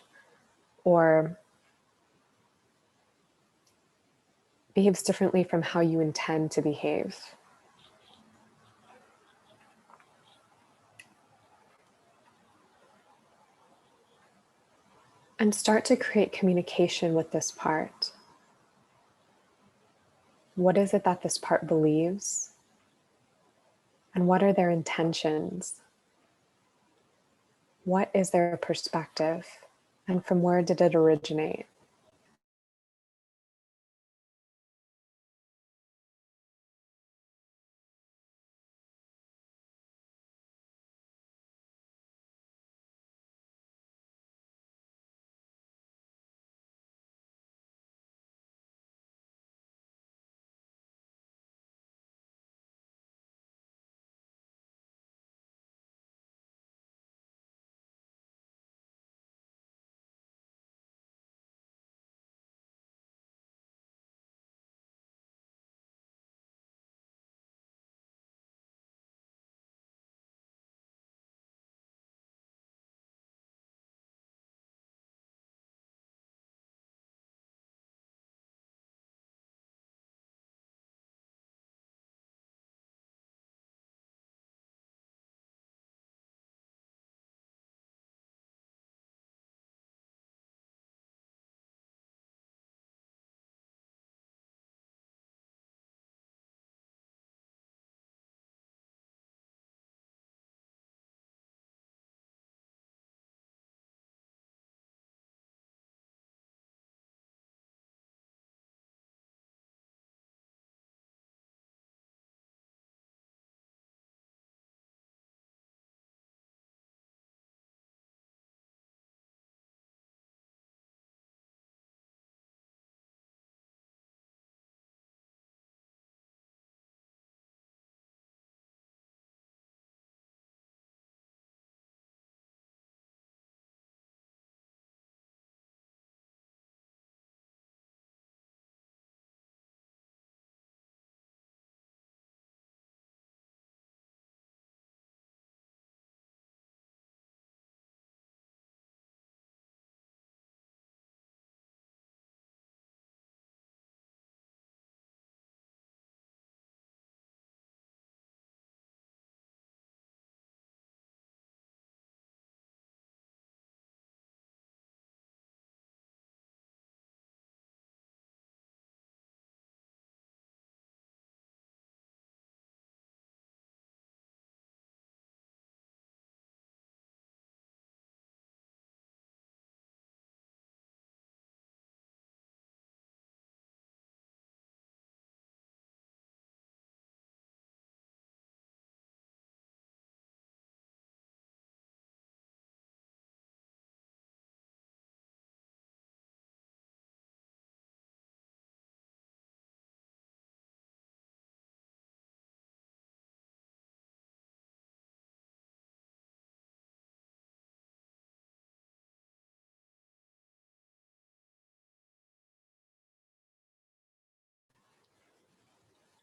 Speaker 1: or behaves differently from how you intend to behave. And start to create communication with this part. What is it that this part believes? And what are their intentions? What is their perspective? And from where did it originate?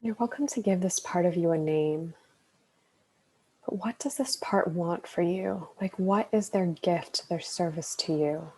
Speaker 1: You're welcome to give this part of you a name. But what does this part want for you? Like, what is their gift, their service to you?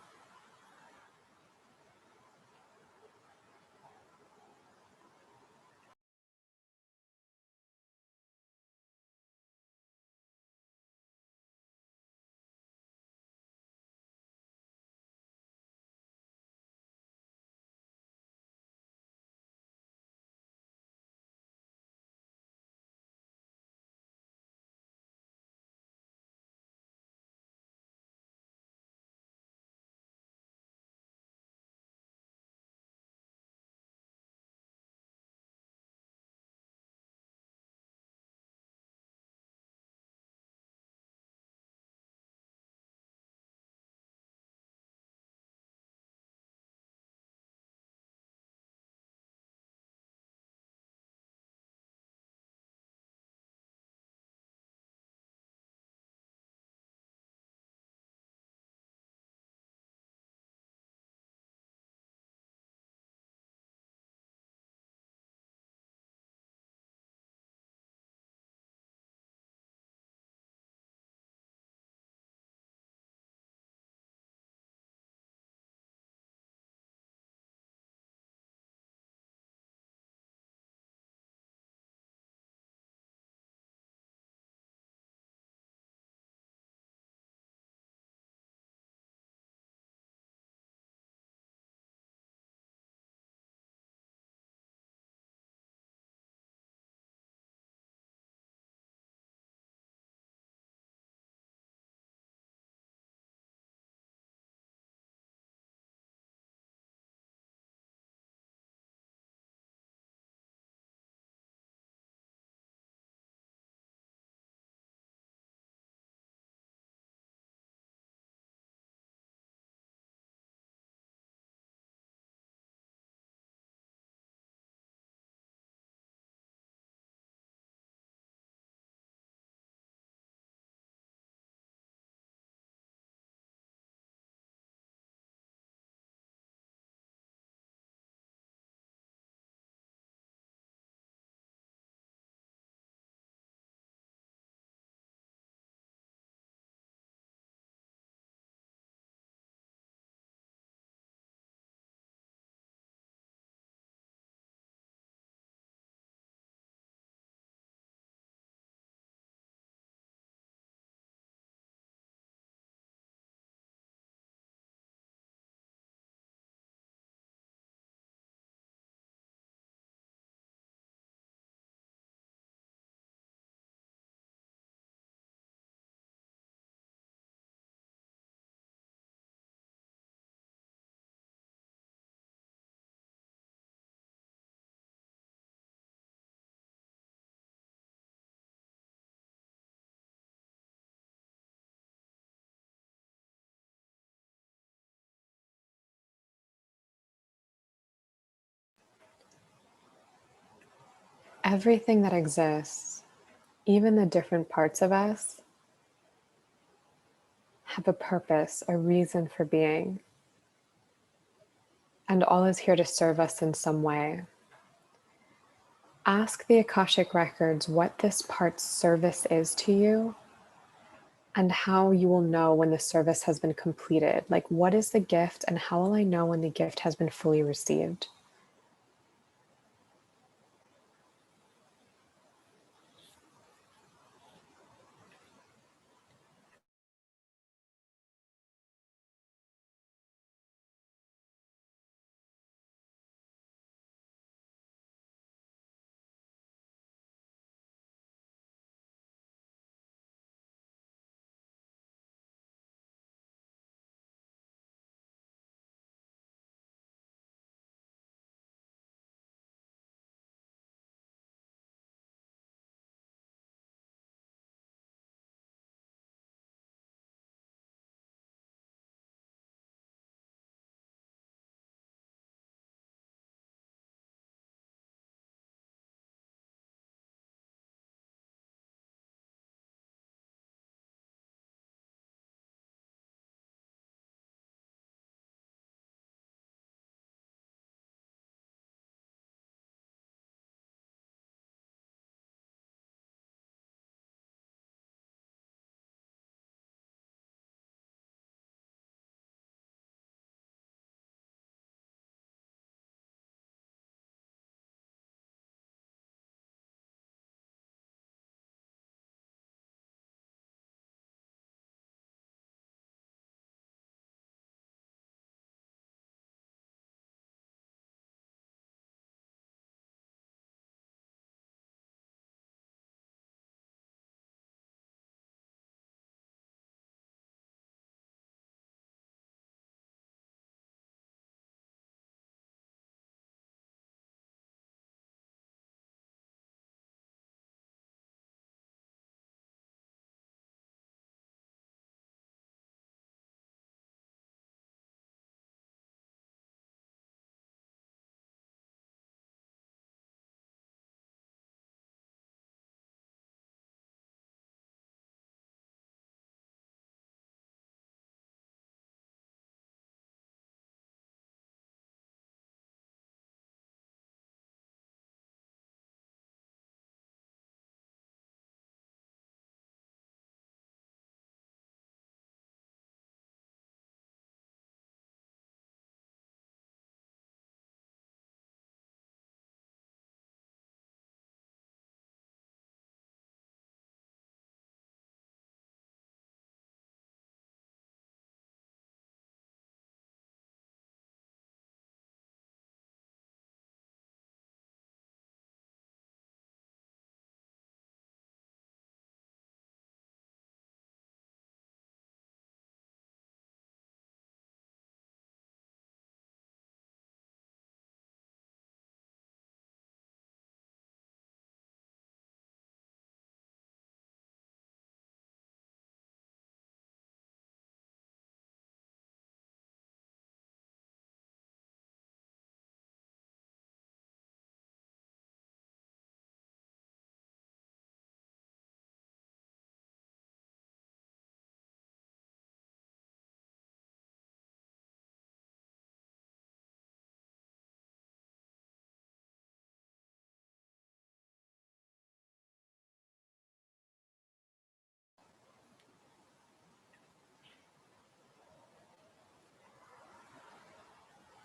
Speaker 1: Everything that exists, even the different parts of us, have a purpose, a reason for being, and all is here to serve us in some way. Ask the Akashic records what this part's service is to you and how you will know when the service has been completed. Like, what is the gift and how will I know when the gift has been fully received?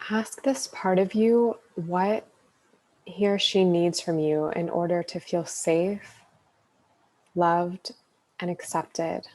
Speaker 1: Ask this part of you what he or she needs from you in order to feel safe, loved, and accepted.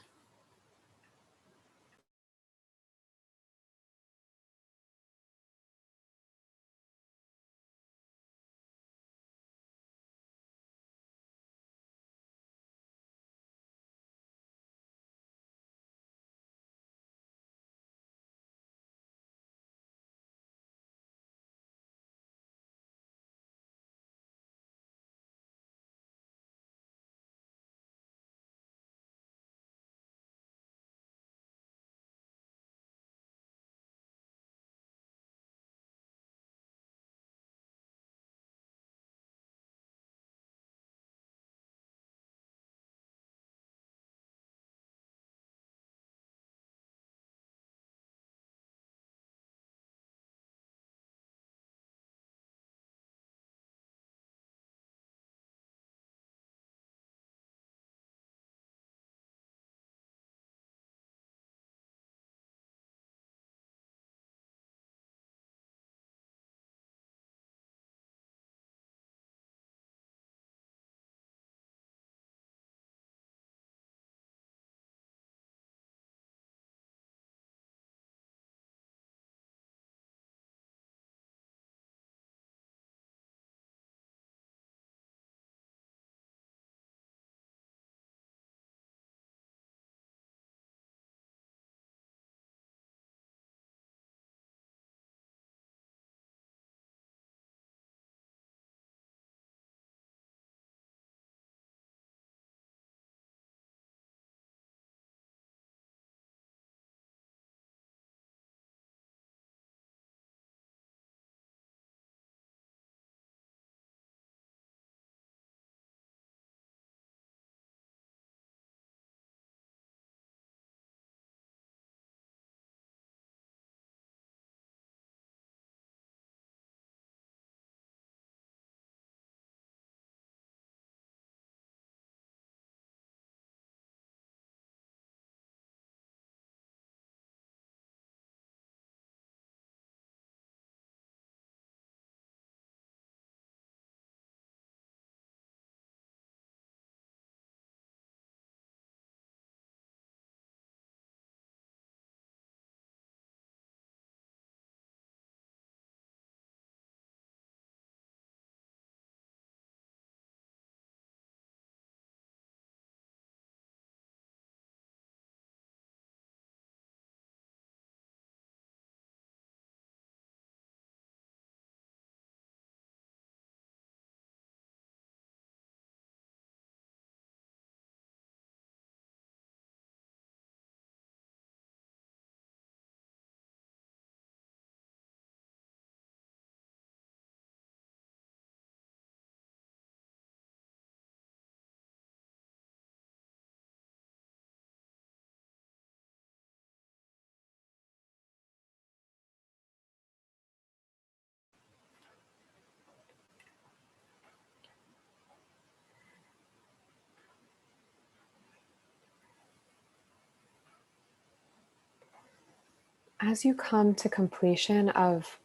Speaker 1: As you come to completion of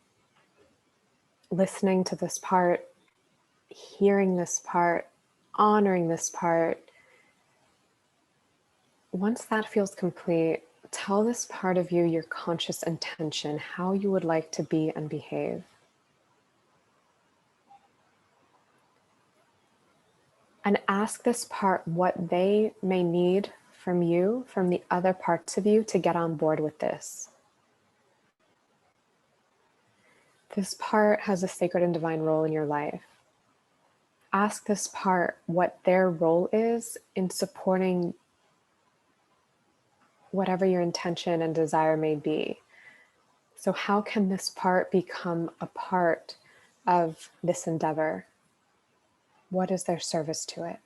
Speaker 1: listening to this part, hearing this part, honoring this part, once that feels complete, tell this part of you your conscious intention, how you would like to be and behave. And ask this part what they may need from you, from the other parts of you, to get on board with this. This part has a sacred and divine role in your life. Ask this part what their role is in supporting whatever your intention and desire may be. So how can this part become a part of this endeavor? What is their service to it?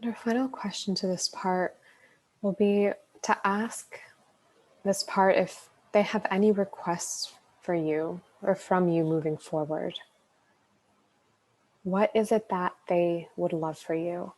Speaker 1: And our final question to this part will be to ask this part if they have any requests for you or from you moving forward. What is it that they would love for you?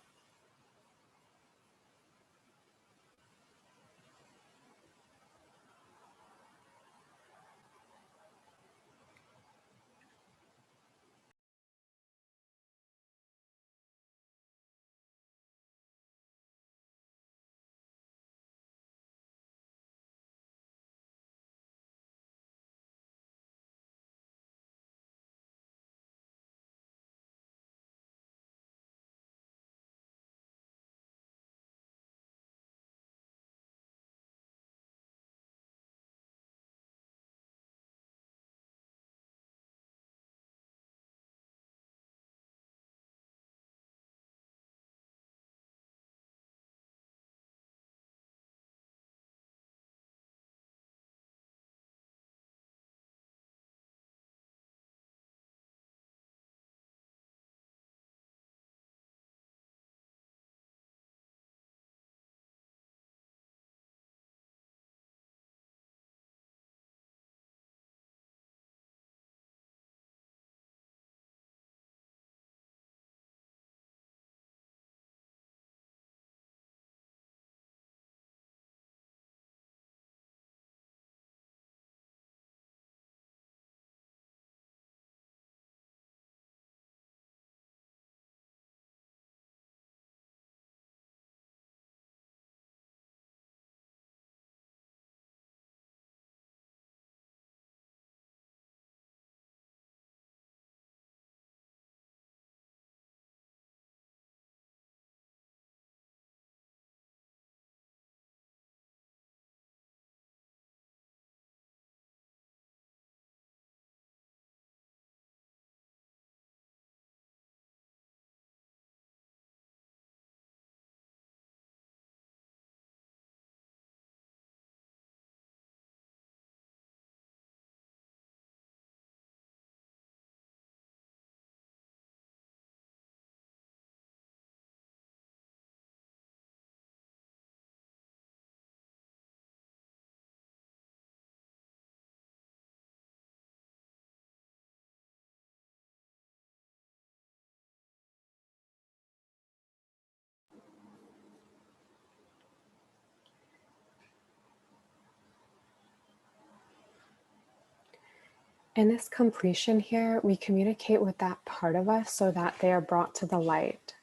Speaker 1: In this completion here, we communicate with that part of us so that they are brought to the light.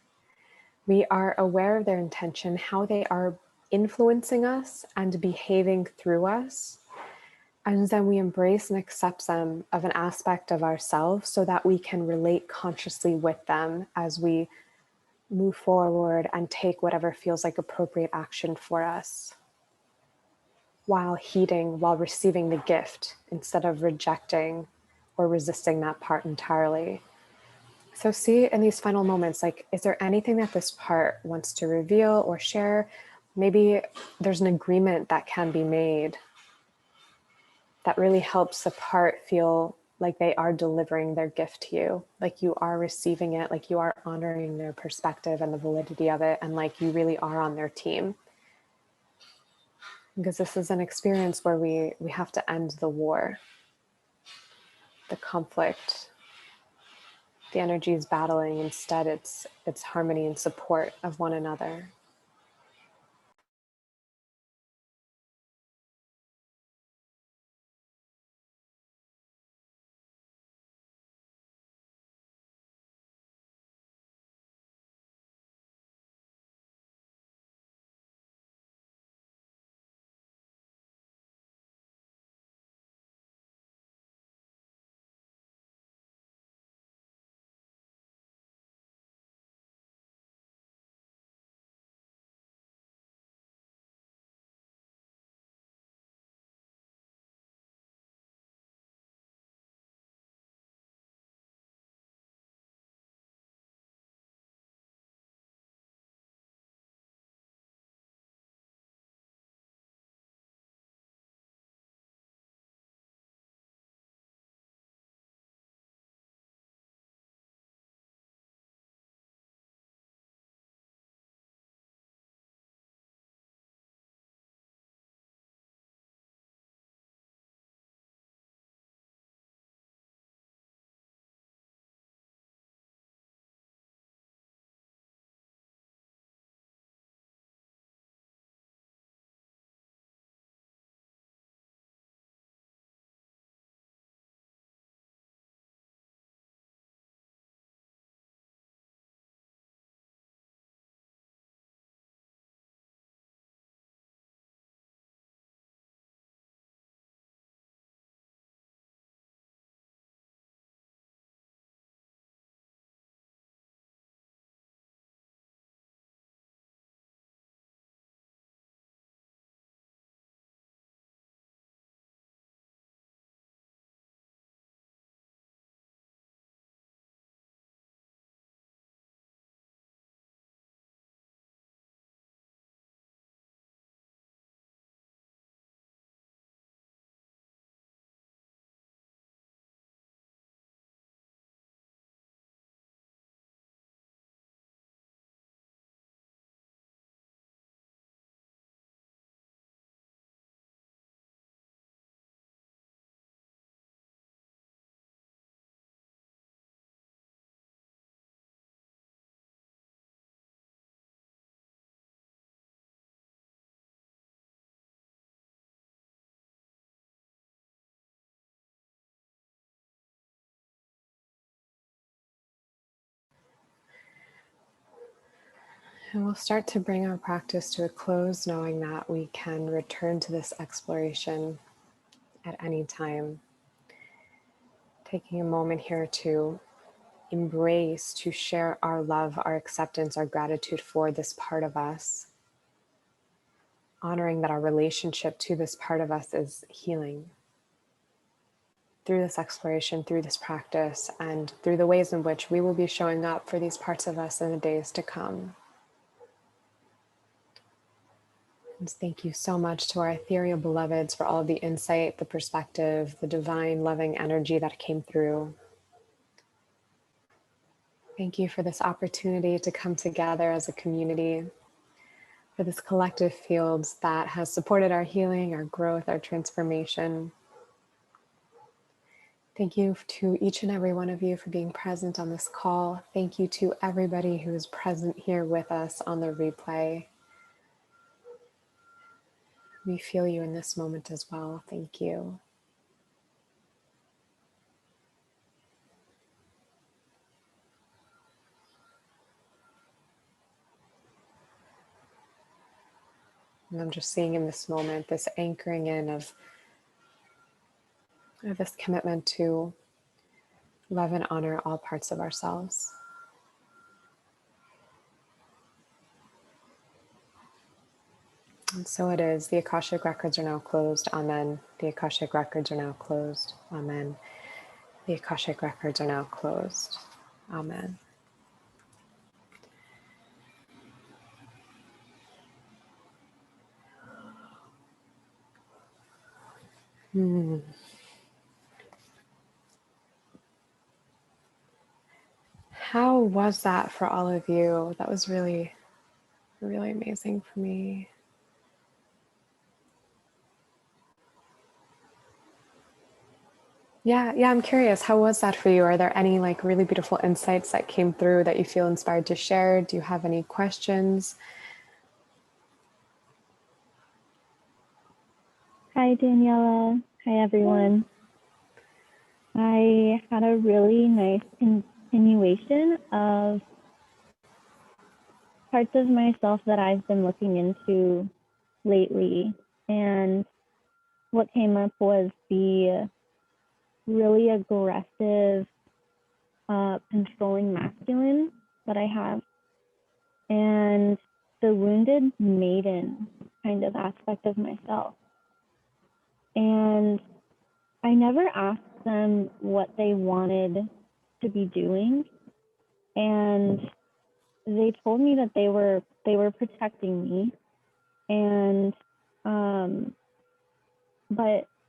Speaker 1: We are aware of their intention, how they are influencing us and behaving through us. And then we embrace and accept them of an aspect of ourselves so that we can relate consciously with them as we move forward and take whatever feels like appropriate action for us, while heeding, while receiving the gift instead of rejecting or resisting that part entirely. So see in these final moments, like, is there anything that this part wants to reveal or share? Maybe there's an agreement that can be made that really helps the part feel like they are delivering their gift to you, like you are receiving it, like you are honoring their perspective and the validity of it, and like you really are on their team. Because this is an experience where we have to end the war, the conflict, the energies battling. Instead, it's harmony and support of one another. And we'll start to bring our practice to a close, knowing that we can return to this exploration at any time. Taking a moment here to embrace, to share our love, our acceptance, our gratitude for this part of us. Honoring that our relationship to this part of us is healing. Through this exploration, through this practice, and through the ways in which we will be showing up for these parts of us in the days to come. And thank you so much to our ethereal beloveds for all of the insight, the perspective, the divine loving energy that came through. Thank you for this opportunity to come together as a community, for this collective field that has supported our healing, our growth, our transformation. Thank you to each and every one of you for being present on this call. Thank you to everybody who is present here with us on the replay. We feel you in this moment as well. Thank you. And I'm just seeing in this moment this anchoring in of this commitment to love and honor all parts of ourselves. And so it is. The Akashic records are now closed. Amen. The Akashic records are now closed. Amen. The Akashic records are now closed. Amen. How was that for all of you? That was really, really amazing for me. Yeah, I'm curious. How was that for you? Are there any like really beautiful insights that came through that you feel inspired to share? Do you have any questions?
Speaker 5: Hi, Daniela. Hi, everyone. I had a really nice continuation of parts of myself that I've been looking into lately. And what came up was the really aggressive, controlling masculine that I have, and the wounded maiden kind of aspect of myself. And I never asked them what they wanted to be doing, and they told me that they were protecting me, and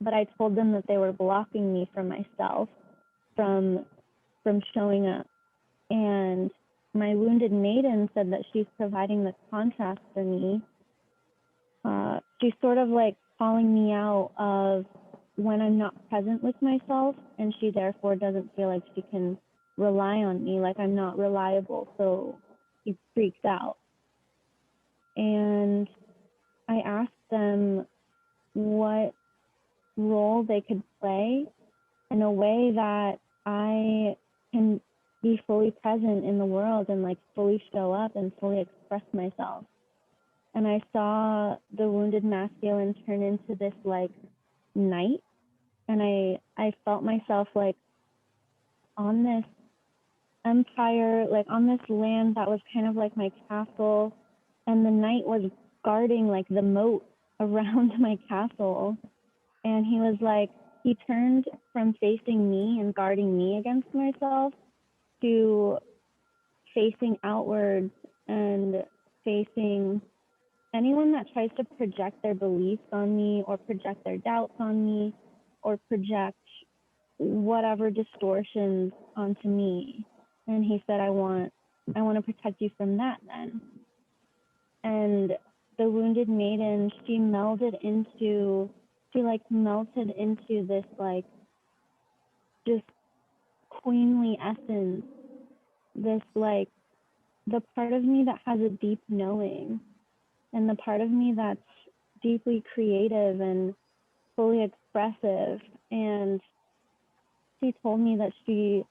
Speaker 5: but I told them that they were blocking me from myself, from showing up. And my wounded maiden said that she's providing the contrast for me. She's sort of like calling me out of when I'm not present with myself, and she therefore doesn't feel like she can rely on me, like I'm not reliable, so she freaks out. And I asked them what role they could play in a way that I can be fully present in the world and like fully show up and fully express myself. And I saw the wounded masculine turn into this like knight, and I felt myself like on this empire, like on this land that was kind of like my castle, and the knight was guarding like the moat around my castle. And he was like, he turned from facing me and guarding me against myself to facing outwards and facing anyone that tries to project their beliefs on me or project their doubts on me or project whatever distortions onto me. And he said, I want to protect you from that then. And the wounded maiden, she melted into this like just queenly essence, this like the part of me that has a deep knowing, and the part of me that's deeply creative and fully expressive. And she told me that she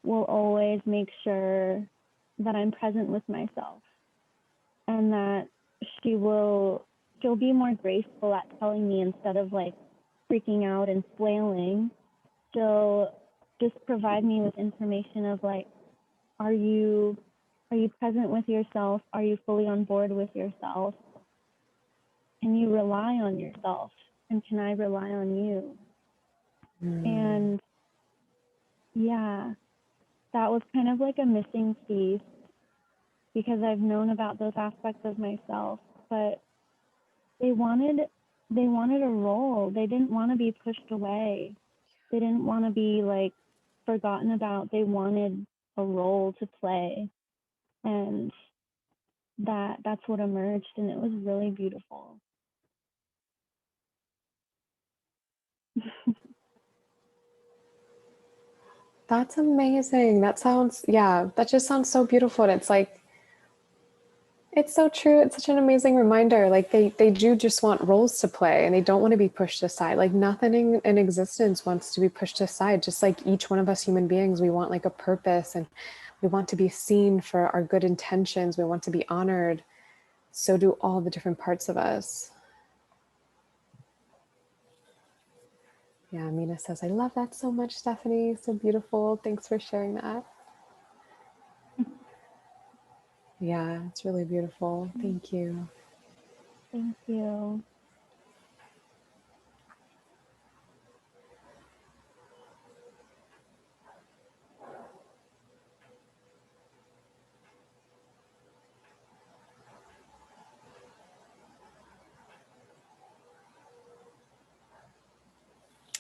Speaker 5: will always make sure that I'm present with myself. and that she'll be more graceful at telling me instead of like freaking out and flailing. She'll just provide me with information of like, are you present with yourself? Are you fully on board with yourself? Can you rely on yourself? And can I rely on you? And yeah, that was kind of like a missing piece because I've known about those aspects of myself, but they wanted a role. They didn't want to be pushed away. They didn't want to be like forgotten about. They wanted a role to play. And that's what emerged, and it was really beautiful.
Speaker 1: That's amazing. That sounds, yeah, that just sounds so beautiful. And it's like, it's so true. It's such an amazing reminder. Like they do just want roles to play and they don't want to be pushed aside. Like nothing in existence wants to be pushed aside. Just like each one of us human beings, we want like a purpose and we want to be seen for our good intentions. We want to be honored. So do all the different parts of us. Yeah, Mina says, I love that so much, Stephanie. So beautiful. Thanks for sharing that. Yeah, it's really beautiful. Thank you.
Speaker 5: Thank you.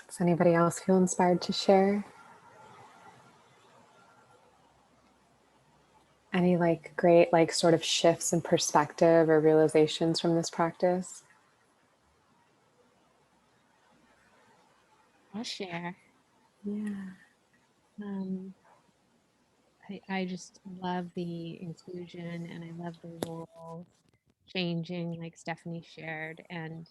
Speaker 1: Does anybody else feel inspired to share? Any like great like sort of shifts in perspective or realizations from this practice?
Speaker 4: I'll share.
Speaker 1: Yeah.
Speaker 4: I just love the inclusion and I love the role changing, like Stephanie shared. And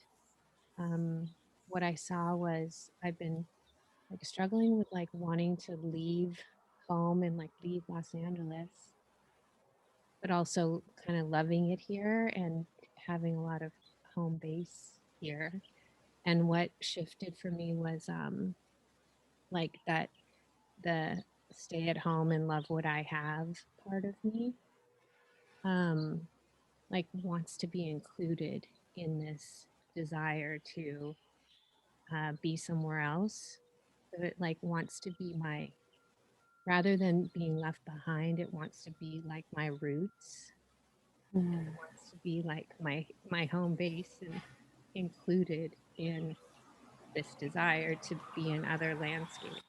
Speaker 4: what I saw was I've been like struggling with like wanting to leave home and like leave Los Angeles, but also kind of loving it here and having a lot of home base here. And what shifted for me was like that the stay at home and love what I have part of me um like wants to be included in this desire to be somewhere else. So it like wants to be my, rather than being left behind, it wants to be like my roots. And it wants to be like my home base and included in this desire to be in other landscapes,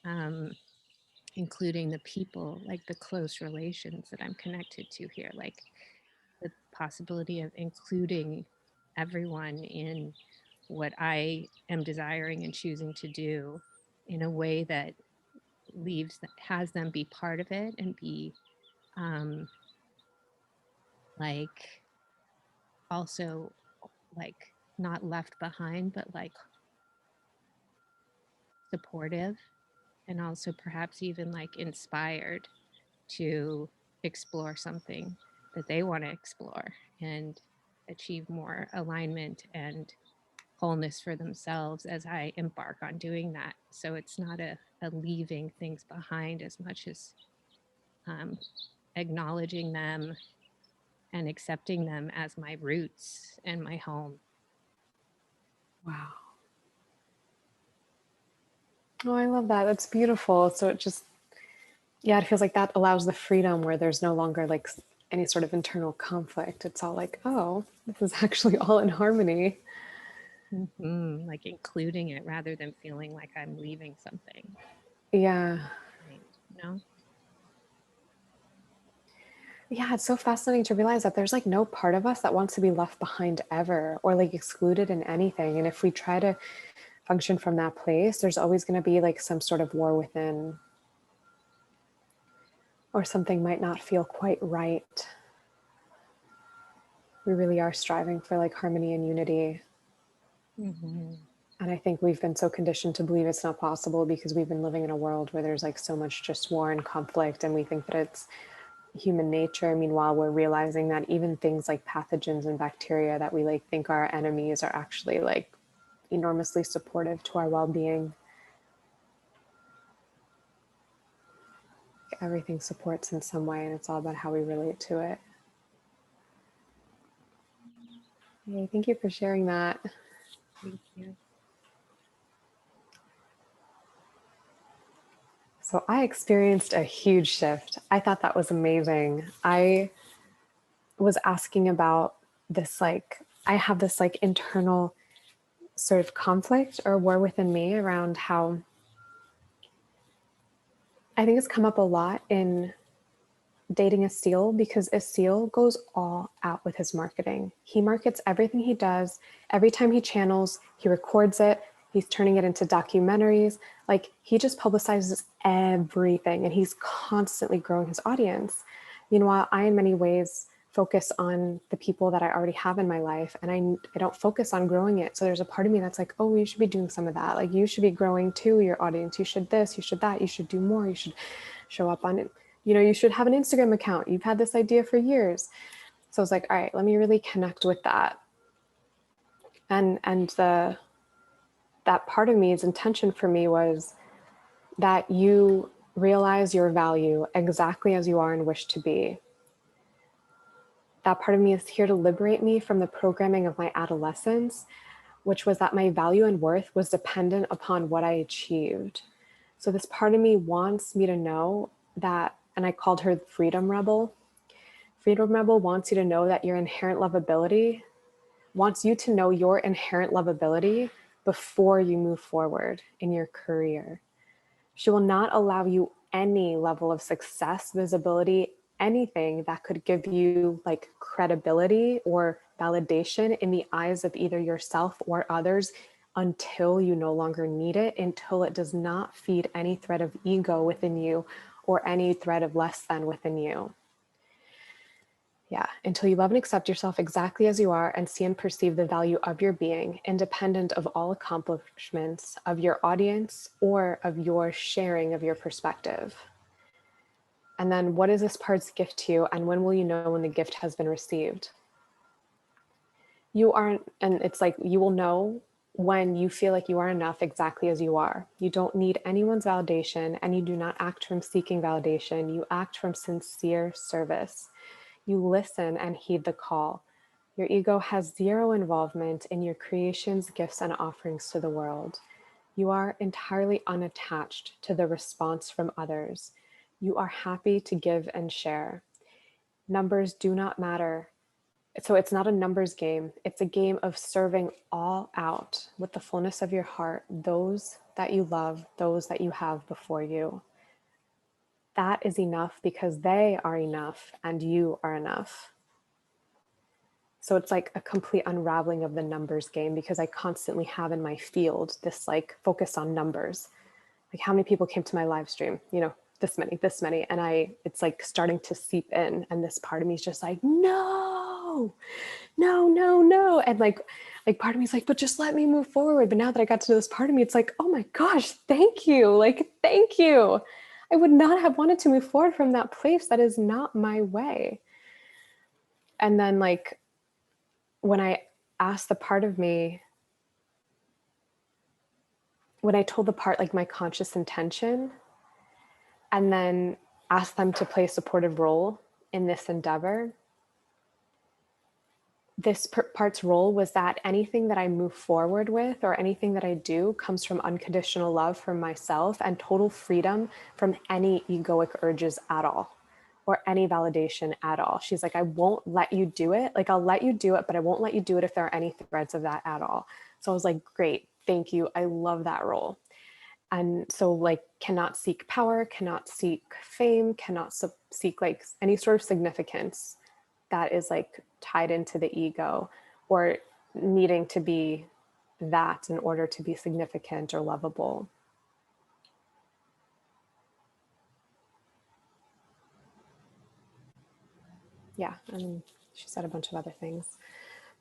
Speaker 4: um, including the people, like the close relations that I'm connected to here, like the possibility of including everyone in what I am desiring and choosing to do in a way that has them be part of it and be um, like also like not left behind, but like supportive and also perhaps even like inspired to explore something that they want to explore and achieve more alignment and wholeness for themselves as I embark on doing that. So it's not a leaving things behind as much as um, acknowledging them and accepting them as my roots and my home.
Speaker 1: Wow. Oh, I love that. That's beautiful. So it just, yeah, it feels like that allows the freedom where there's no longer like any sort of internal conflict. It's all like, oh, this is actually all in harmony.
Speaker 4: Mm-hmm. Like including it rather than feeling like I'm leaving something.
Speaker 1: Yeah.
Speaker 4: Right. No?
Speaker 1: Yeah, it's so fascinating to realize that there's like no part of us that wants to be left behind ever or like excluded in anything. And if we try to function from that place, there's always going to be like some sort of war within, or something might not feel quite right. We really are striving for like harmony and unity.
Speaker 4: Mm-hmm.
Speaker 1: And I think we've been so conditioned to believe it's not possible because we've been living in a world where there's like so much just war and conflict. And we think that it's human nature. Meanwhile, we're realizing that even things like pathogens and bacteria that we like think are our enemies are actually like enormously supportive to our well-being. Everything supports in some way, and it's all about how we relate to it. Hey, thank you for sharing that.
Speaker 2: Thank you.
Speaker 1: So I experienced a huge shift. I thought that was amazing. I was asking about this, like, I have this like internal sort of conflict or war within me around how I think it's come up a lot in dating a seal, because a seal goes all out with his marketing. He markets everything he does. Every time he channels, he records it. He's turning it into documentaries. Like, he just publicizes everything, and he's constantly growing his audience. Meanwhile, I, in many ways, focus on the people that I already have in my life, and I don't focus on growing it. So there's a part of me that's like, oh, you should be doing some of that. Like, you should be growing too, your audience. You should this, you should that, you should do more. You should show up on it. You know, you should have an Instagram account. You've had this idea for years. So I was like, all right, let me really connect with that. And that part of me's intention for me was that you realize your value exactly as you are and wish to be. That part of me is here to liberate me from the programming of my adolescence, which was that my value and worth was dependent upon what I achieved. So this part of me wants me to know that, and I called her Freedom Rebel. Freedom Rebel wants you to know that your inherent lovability, wants you to know your inherent lovability before you move forward in your career. She will not allow you any level of success, visibility, anything that could give you like credibility or validation in the eyes of either yourself or others until you no longer need it, until it does not feed any thread of ego within you or any thread of less than within you. Yeah, until you love and accept yourself exactly as you are and see and perceive the value of your being, independent of all accomplishments of your audience or of your sharing of your perspective. And then what is this part's gift to you, and when will you know when the gift has been received? You aren't, and it's like, you will know when you feel like you are enough exactly as you are. You don't need anyone's validation, and you do not act from seeking validation. You act from sincere service. You listen and heed the call. Your ego has zero involvement in your creations, gifts, and offerings to the world. You are entirely unattached to the response from others. You are happy to give and share. Numbers do not matter. So it's not a numbers game. It's a game of serving all out with the fullness of your heart, those that you love, those that you have before you. That is enough because they are enough and you are enough. So it's like a complete unraveling of the numbers game, because I constantly have in my field this like focus on numbers. Like, how many people came to my live stream? You know, this many. And it's like starting to seep in. And this part of me is just like, no. And like part of me is like, but just let me move forward. But now that I got to know this part of me, it's like, oh my gosh, thank you. Like, thank you. I would not have wanted to move forward from that place. That is not my way. And then like, when I asked the part of me, when I told the part like my conscious intention, and then asked them to play a supportive role in this endeavor, this part's role was that anything that I move forward with or anything that I do comes from unconditional love for myself and total freedom from any egoic urges at all, or any validation at all. She's like, I won't let you do it. Like, I'll let you do it, but I won't let you do it if there are any threads of that at all. So I was like, great, thank you. I love that role. And so like, cannot seek power, cannot seek fame, cannot seek like any sort of significance that is like tied into the ego, or needing to be that in order to be significant or lovable. Yeah, I mean, she said a bunch of other things,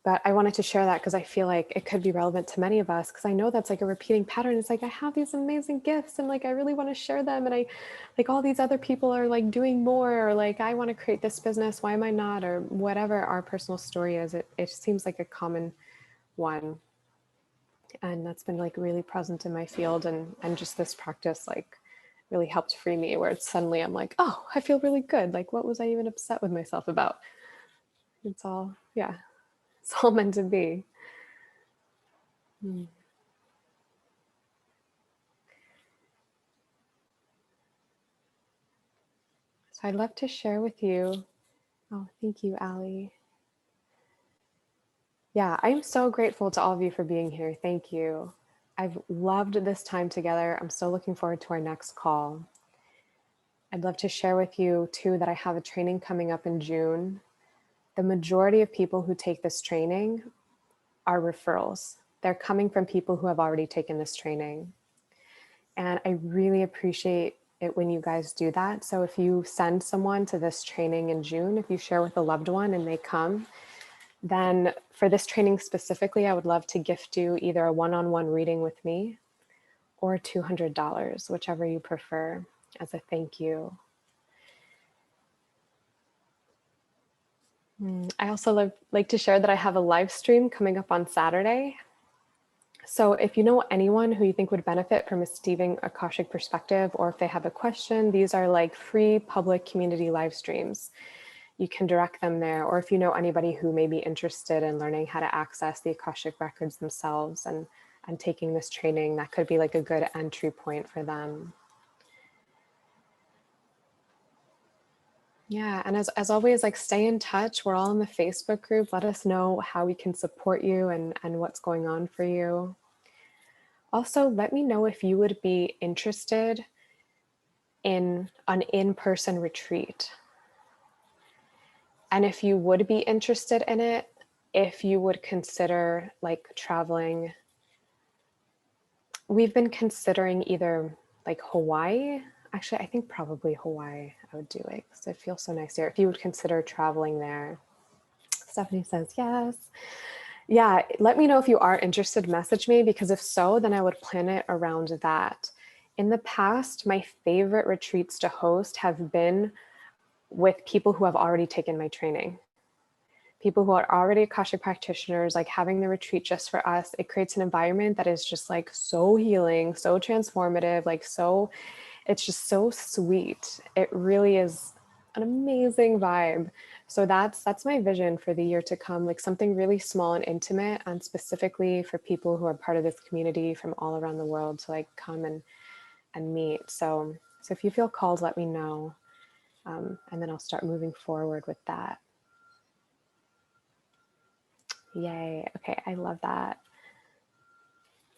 Speaker 1: But I wanted to share that because I feel like it could be relevant to many of us, because I know that's like a repeating pattern. It's like, I have these amazing gifts and like I really want to share them, and I like all these other people are like doing more, or like I want to create this business, why am I not, or whatever our personal story is. It seems like a common one, and that's been like really present in my field, and just this practice like really helped free me, where it's suddenly I'm like, oh, I feel really good. Like, what was I even upset with myself about? It's all, yeah, it's all meant to be. So I'd love to share with you. Oh, thank you, Allie. Yeah, I'm so grateful to all of you for being here. Thank you. I've loved this time together. I'm so looking forward to our next call. I'd love to share with you too that I have a training coming up in June. The majority of people who take this training are referrals. They're coming from people who have already taken this training. And I really appreciate it when you guys do that. So if you send someone to this training in June, if you share with a loved one and they come, then for this training specifically, I would love to gift you either a one-on-one reading with me or $200, whichever you prefer, as a thank you. I also like to share that I have a live stream coming up on Saturday. So if you know anyone who you think would benefit from receiving Akashic perspective, or if they have a question, these are like free public community live streams. You can direct them there. Or if you know anybody who may be interested in learning how to access the Akashic records themselves and taking this training, that could be like a good entry point for them. Yeah, and as always, like, stay in touch. We're all in the Facebook group. Let us know how we can support you and what's going on for you. Also, let me know if you would be interested in an in-person retreat. And if you would be interested in it, if you would consider like traveling. We've been considering either like Hawaii. Actually, I think probably Hawaii I would do it because it feels so nice here. If you would consider traveling there. Stephanie says yes. Yeah, let me know if you are interested, message me, because if so, then I would plan it around that. In the past, my favorite retreats to host have been with people who have already taken my training. People who are already Akashic practitioners, like having the retreat just for us. It creates an environment that is just like so healing, so transformative, like so, it's just so sweet. It really is an amazing vibe. So that's my vision for the year to come, like something really small and intimate, and specifically for people who are part of this community from all around the world to like come and meet. So if you feel called, let me know. And then I'll start moving forward with that. Yay. Okay, I love that.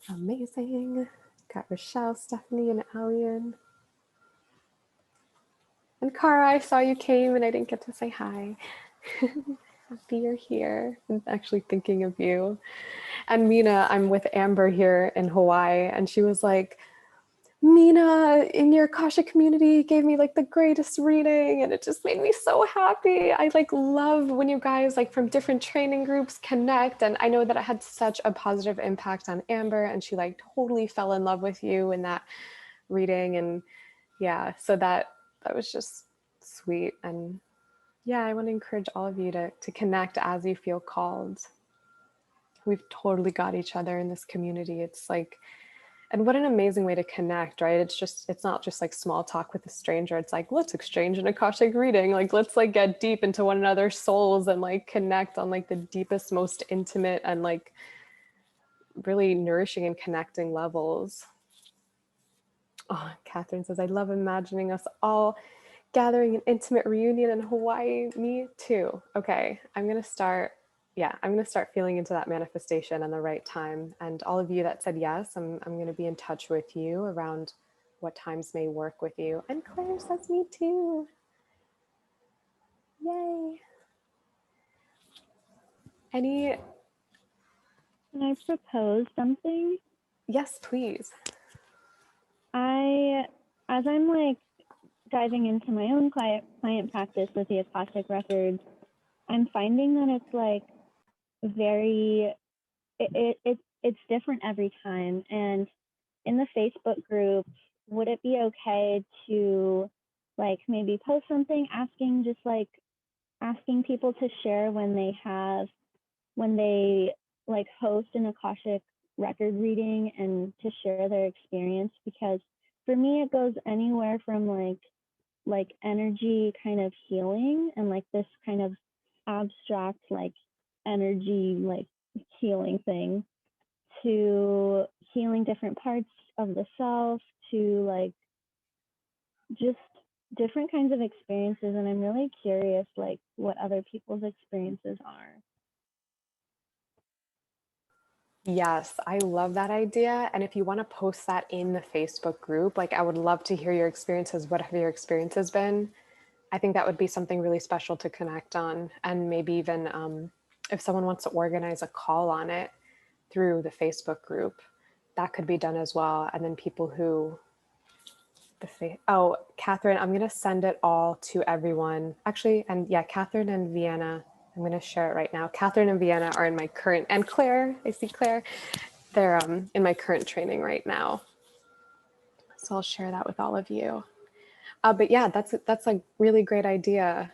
Speaker 1: Amazing. Got Rochelle, Stephanie, and Alien. And Cara, I saw you came and I didn't get to say hi. Happy you're here. I'm actually thinking of you. And Mina, I'm with Amber here in Hawaii, and she was like, Mina, in your Akashic community gave me like the greatest reading, and it just made me so happy. I like love when you guys like from different training groups connect, and I know that it had such a positive impact on Amber, and she like totally fell in love with you in that reading. And yeah, so that was just sweet. And yeah, I want to encourage all of you to connect as you feel called. We've totally got each other in this community. It's like, and what an amazing way to connect, right? It's not just like small talk with a stranger. It's like, let's exchange an Akashic reading. Like, let's like get deep into one another's souls and like connect on like the deepest, most intimate and like really nourishing and connecting levels. Oh, Catherine says, I love imagining us all gathering an intimate reunion in Hawaii. Me too. Okay, I'm going to start feeling into that manifestation and the right time. And all of you that said yes, I'm going to be in touch with you around what times may work with you. And Claire says me too. Yay. Any?
Speaker 5: Can I propose something?
Speaker 1: Yes, please.
Speaker 5: As I'm like diving into my own client practice with the Akashic records, I'm finding that it's like very, it's different every time. And in the Facebook group, would it be okay to like maybe post something asking, just like asking people to share when they like host an Akashic record reading and to share their experience? Because for me, it goes anywhere from like energy kind of healing and like this kind of abstract like energy like healing thing to healing different parts of the self to like just different kinds of experiences. And I'm really curious like what other people's experiences are.
Speaker 1: Yes, I love that idea. And if you want to post that in the Facebook group, like I would love to hear your experiences. What have your experiences been? I think that would be something really special to connect on. And maybe even if someone wants to organize a call on it through the Facebook group, that could be done as well. And then people who, Catherine, I'm going to send it all to everyone. Actually, and yeah, Catherine and Vienna, I'm going to share it right now. Catherine and Vienna are in my current, and Claire, I see Claire, they're in my current training right now. So I'll share that with all of you. But yeah, that's a really great idea.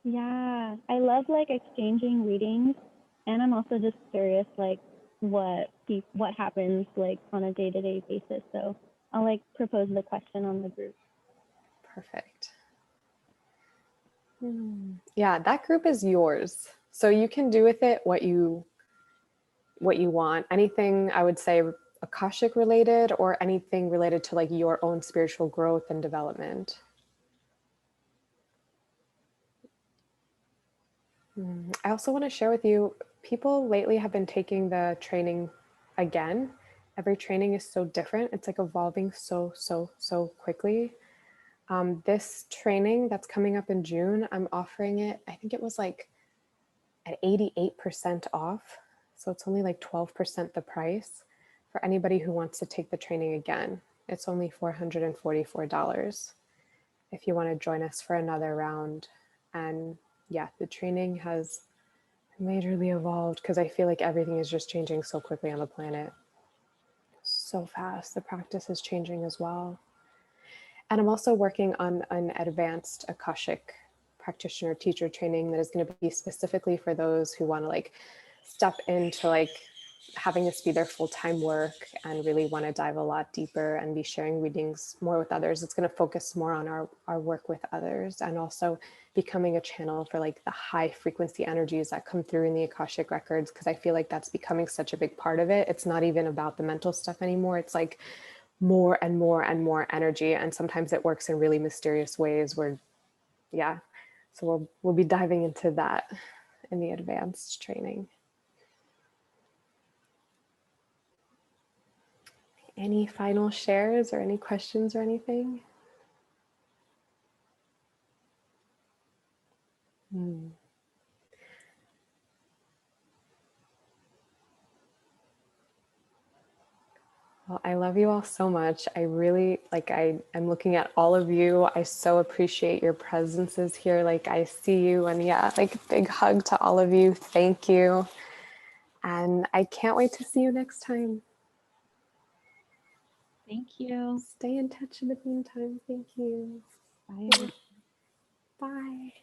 Speaker 5: Yeah, I love like exchanging readings, and I'm also just curious like what happens like on a day-to-day basis. So I'll like propose the question on the group.
Speaker 1: Perfect. Yeah, that group is yours. So you can do with it what you want. Anything, I would say, Akashic related or anything related to like your own spiritual growth and development. I also want to share with you, people lately have been taking the training again. Every training is so different. It's like evolving so quickly. This training that's coming up in June, I'm offering it, I think it was like at 88% off. So it's only like 12% the price for anybody who wants to take the training again. It's only $444 if you want to join us for another round. And yeah, the training has majorly evolved because I feel like everything is just changing so quickly on the planet. So fast. The practice is changing as well. And I'm also working on an advanced Akashic practitioner teacher training that is going to be specifically for those who want to like step into like having this be their full-time work and really want to dive a lot deeper and be sharing readings more with others. It's going to focus more on our work with others and also becoming a channel for like the high frequency energies that come through in the Akashic records, because I feel like that's becoming such a big part of it. It's not even about the mental stuff anymore. It's like more and more and more energy, and sometimes it works in really mysterious ways where so we'll be diving into that in the advanced training. Any final shares or any questions or anything? Well, I love you all so much. I really I'm looking at all of you. I so appreciate your presences here. Like I see you, and yeah, like big hug to all of you. Thank you. And I can't wait to see you next time.
Speaker 4: Thank you.
Speaker 1: Stay in touch in the meantime. Thank you.
Speaker 4: Bye.
Speaker 1: Bye.